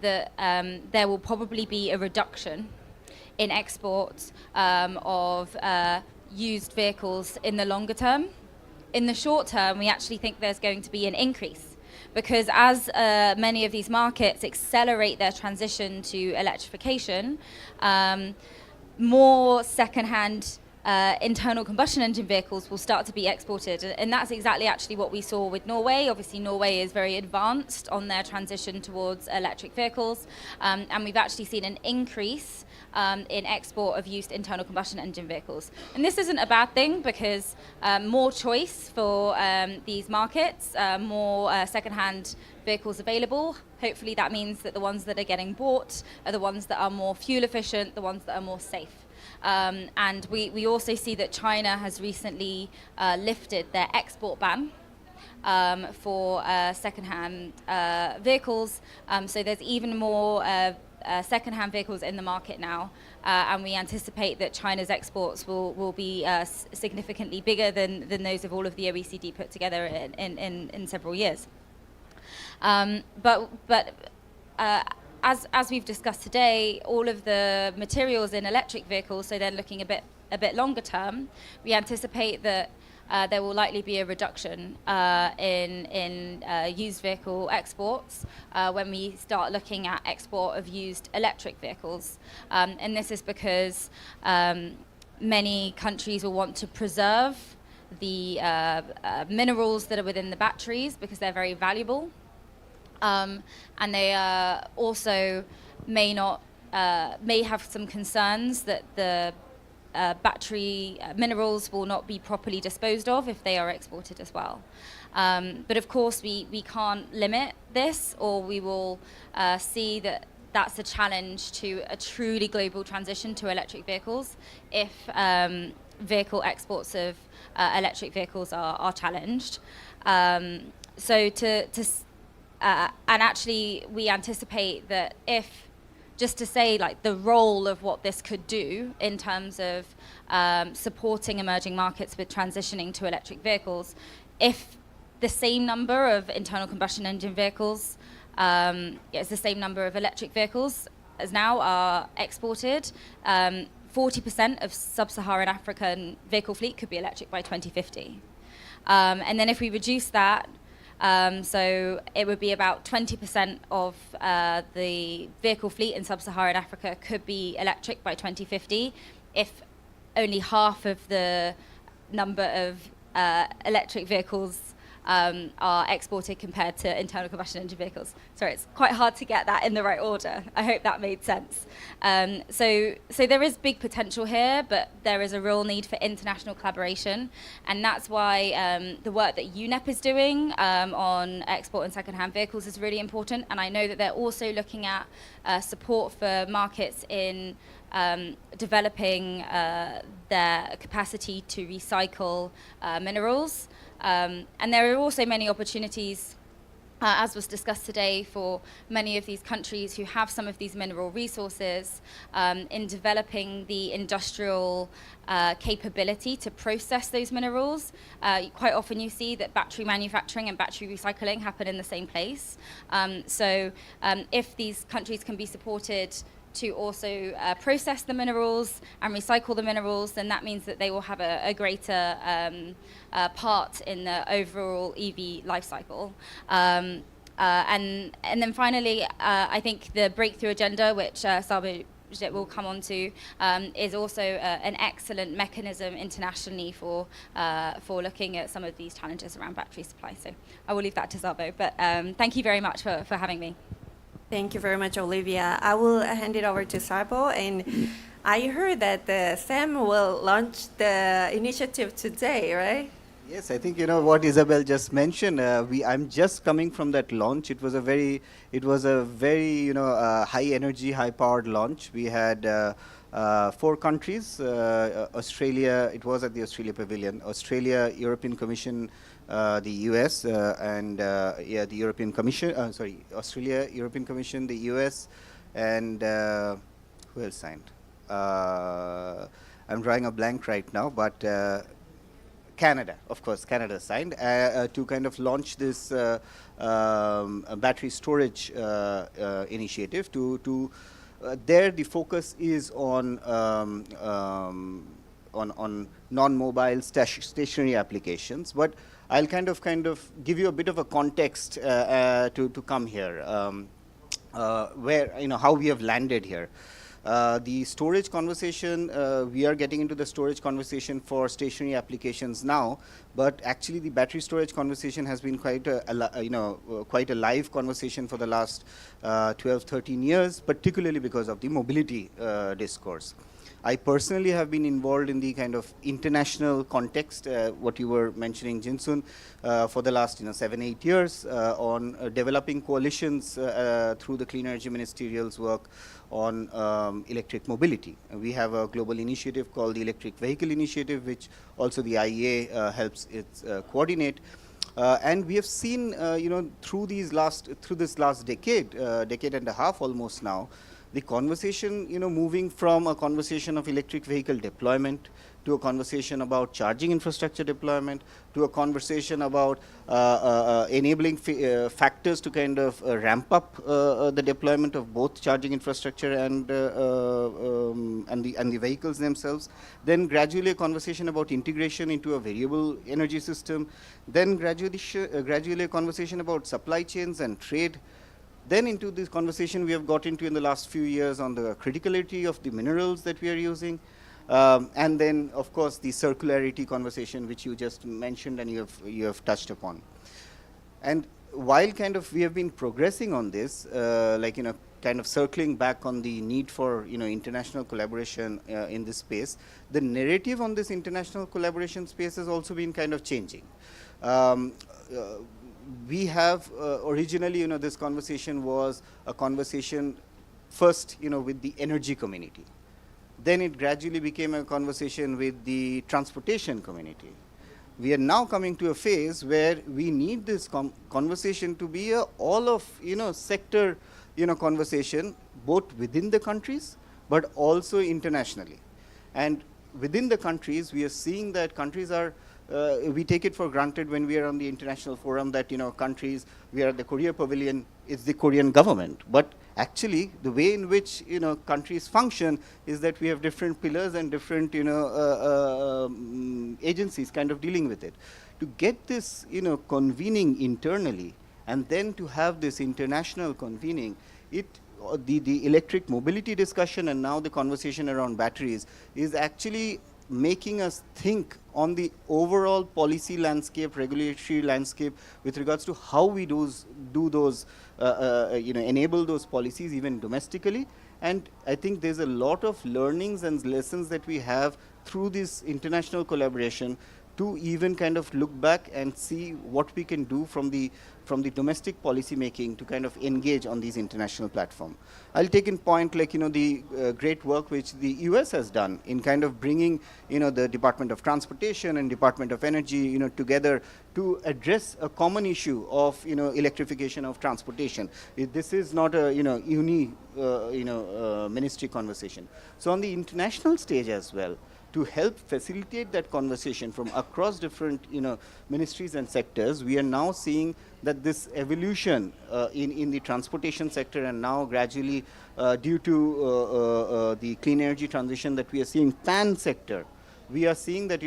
that there will probably be a reduction in exports of used vehicles in the longer term. In the short term, we actually think there's going to be an increase because as many of these markets accelerate their transition to electrification, more second-hand internal combustion engine vehicles will start to be exported. And that's exactly actually what we saw with Norway. Obviously, Norway is very advanced on their transition towards electric vehicles. And we've actually seen an increase in export of used internal combustion engine vehicles. And this isn't a bad thing because more choice for these markets, more second-hand vehicles available. Hopefully that means that the ones that are getting bought are the ones that are more fuel efficient, the ones that are more safe. And we also see that China has recently lifted their export ban for second-hand vehicles. So there's even more second-hand vehicles in the market now, and we anticipate that China's exports will be significantly bigger than those of all of the OECD put together in several years. As we've discussed today, all of the materials in electric vehicles, so then looking a bit longer term, we anticipate that there will likely be a reduction in used vehicle exports when we start looking at export of used electric vehicles. And this is because many countries will want to preserve the minerals that are within the batteries because they're very valuable. And they also may have some concerns that the battery minerals will not be properly disposed of if they are exported as well. But of course, we can't limit this, or we will see that that's a challenge to a truly global transition to electric vehicles if vehicle exports of electric vehicles are challenged. And actually, we anticipate that just to say like the role of what this could do in terms of supporting emerging markets with transitioning to electric vehicles, if the same number of internal combustion engine vehicles, it's the same number of electric vehicles as now are exported, 40% of sub-Saharan African vehicle fleet could be electric by 2050. And then if we reduce that, so it would be about 20% of the vehicle fleet in sub-Saharan Africa could be electric by 2050 if only half of the number of electric vehicles are exported compared to internal combustion engine vehicles. Sorry, it's quite hard to get that in the right order. I hope that made sense. So there is big potential here, but there is a real need for international collaboration, and that's why the work that UNEP is doing on export and second-hand vehicles is really important. And I know that they're also looking at support for markets in developing their capacity to recycle minerals. And there are also many opportunities, as was discussed today, for many of these countries who have some of these mineral resources in developing the industrial capability to process those minerals. Quite often you see that battery manufacturing and battery recycling happen in the same place. So if these countries can be supported to also process the minerals and recycle the minerals, then that means that they will have a greater part in the overall EV life cycle. And then finally, I think the breakthrough agenda, which Sabo will come on to, is also an excellent mechanism internationally for looking at some of these challenges around battery supply. So I will leave that to Sabo, but thank you very much for having me. Thank you very much, Olivia. I will hand it over to Sabo. And I heard that Sam will launch the initiative today, right? Yes, I think what Isabel just mentioned. I'm just coming from that launch. It was a very high energy, high powered launch. We had 4 countries. Australia. It was at the Australia Pavilion. Australia, European Commission, the US, and the European Commission. Australia, European Commission, the US, and who else signed? I'm drawing a blank right now, but Canada, of course, Canada signed to kind of launch this battery storage initiative. There, the focus is on non-mobile stationary applications, but I'll kind of give you a bit of a context to come here, where how we have landed here. The storage conversation, we are getting into the storage conversation for stationary applications now, but actually the battery storage conversation has been quite a live conversation for the last 12, 13 years, particularly because of the mobility discourse. I personally have been involved in the kind of international context, what you were mentioning, Jinsun, for the last 7, 8 years on developing coalitions through the Clean Energy Ministerial's work on electric mobility. We have a global initiative called the Electric Vehicle Initiative, which also the IEA helps it coordinate. And we have seen, through this last decade and a half almost now, the conversation, moving from a conversation of electric vehicle deployment to a conversation about charging infrastructure deployment to a conversation about enabling factors to kind of ramp up the deployment of both charging infrastructure and the vehicles themselves. Then gradually a conversation about integration into a variable energy system. Then gradually a conversation about supply chains and trade. Then into this conversation we have got into in the last few years on the criticality of the minerals that we are using. And then, of course, the circularity conversation, which you just mentioned and you have touched upon. And while kind of we have been progressing on this, kind of circling back on the need for international collaboration in this space, the narrative on this international collaboration space has also been kind of changing. We have originally, this conversation was a conversation first, with the energy community. Then it gradually became a conversation with the transportation community. We are now coming to a phase where we need this conversation to be a all of, sector, conversation, both within the countries, but also internationally. And within the countries, we are seeing that countries are we take it for granted when we are on the international forum that countries, we are at the Korea Pavilion, it's the Korean government. But actually, the way in which countries function is that we have different pillars and different agencies kind of dealing with it. To get this convening internally, and then to have this international convening, the electric mobility discussion and now the conversation around batteries is actually making us think on the overall policy landscape, regulatory landscape, with regards to how we enable those policies even domestically. And I think there's a lot of learnings and lessons that we have through this international collaboration to even kind of look back and see what we can do from the domestic policy making to kind of engage on these international platforms. I'll take in point the great work which the US has done in kind of bringing the Department of Transportation and Department of Energy together to address a common issue of electrification of transportation. This is not a ministry conversation. So on the international stage as well, to help facilitate that conversation from across different ministries and sectors, we are now seeing that this evolution in the transportation sector, and now gradually due to the clean energy transition that we are seeing pan sector, we are seeing that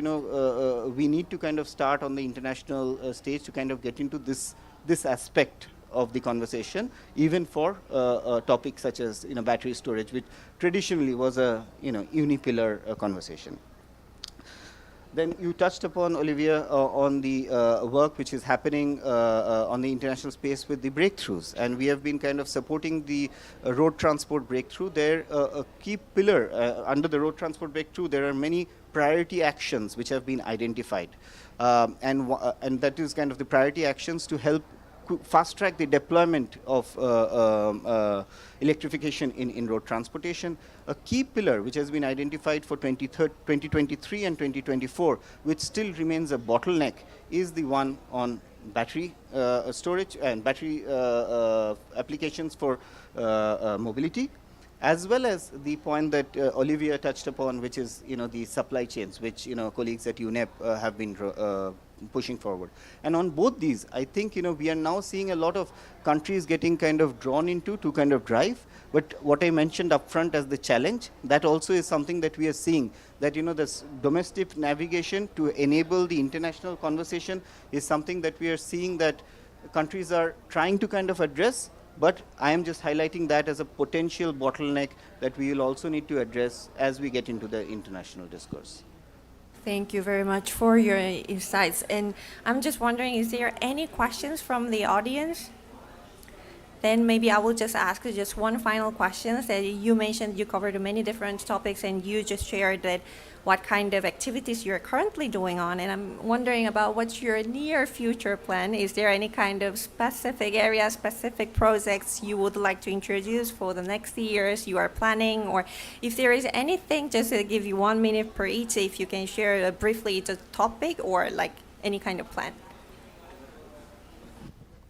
we need to kind of start on the international stage to kind of get into this aspect of the conversation, even for topics such as battery storage, which traditionally was a unipillar conversation. Then you touched upon, Olivia, on the work which is happening on the international space with the breakthroughs, and we have been kind of supporting the road transport breakthrough. There, a key pillar under the road transport breakthrough, there are many priority actions which have been identified, and that is kind of the priority actions to help fast track the deployment of electrification in road transportation. A key pillar which has been identified for 2023 and 2024, which still remains a bottleneck, is the one on battery storage and battery applications for mobility. as well as the point that Olivia touched upon, which is the supply chains, which colleagues at UNEP have been pushing forward. And on both these, I think we are now seeing a lot of countries getting kind of drawn into to kind of drive. But what I mentioned upfront as the challenge, that also is something that we are seeing, that this domestic navigation to enable the international conversation is something that we are seeing that countries are trying to kind of address. But I am just highlighting that as a potential bottleneck that we will also need to address as we get into the international discourse. Thank you very much for your insights. And I'm just wondering, is there any questions from the audience? Then maybe I will just ask just one final question. That you mentioned you covered many different topics, and you just shared that what kind of activities you're currently doing on. And I'm wondering about what's your near future plan. Is there any kind of specific area, specific projects you would like to introduce for the next years you are planning? Or if there is anything, just to give you 1 minute per each, if you can share briefly the topic or like any kind of plan.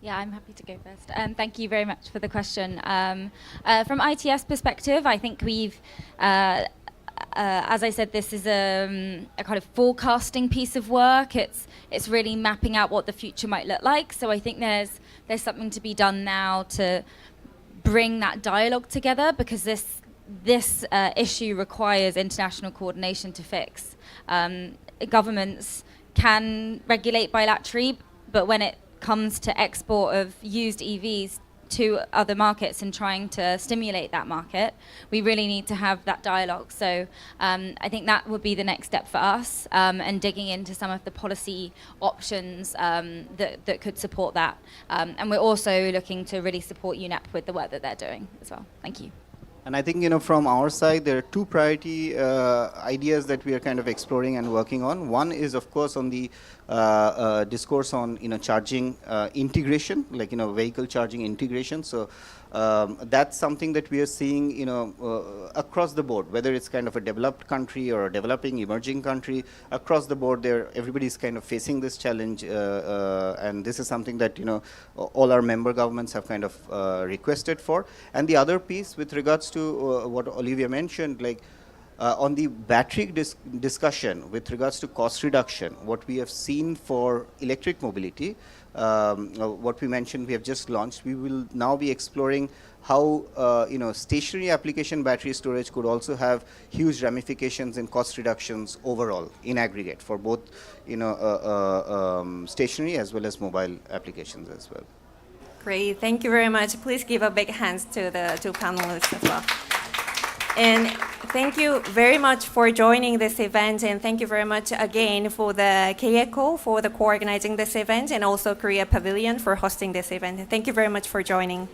Yeah, I'm happy to go first. Thank you very much for the question. From ITS perspective, I think we've, as I said, this is a kind of forecasting piece of work. It's really mapping out what the future might look like. So I think there's something to be done now to bring that dialogue together, because this issue requires international coordination to fix. Governments can regulate bilaterally, but when it comes to export of used EVs to other markets and trying to stimulate that market, we really need to have that dialogue. So I think that would be the next step for us, and digging into some of the policy options that could support that. And we're also looking to really support UNEP with the work that they're doing as well. Thank you. And I think, from our side, there are two priority ideas that we are kind of exploring and working on. One is, of course, on the discourse on, charging integration, like, vehicle charging integration. So that's something that we are seeing, across the board, whether it's kind of a developed country or a developing, emerging country, across the board there, everybody's kind of facing this challenge. And this is something that, all our member governments have kind of requested for. And the other piece with regards to what Olivia mentioned, like, on the battery discussion with regards to cost reduction, what we have seen for electric mobility, what we mentioned we have just launched, we will now be exploring how stationary application battery storage could also have huge ramifications in cost reductions overall in aggregate for both stationary as well as mobile applications as well. Great, thank you very much. Please give a big hand to the two panelists as well. And thank you very much for joining this event, and thank you very much again for the KECO for the co-organizing this event, and also Korea Pavilion for hosting this event. Thank you very much for joining.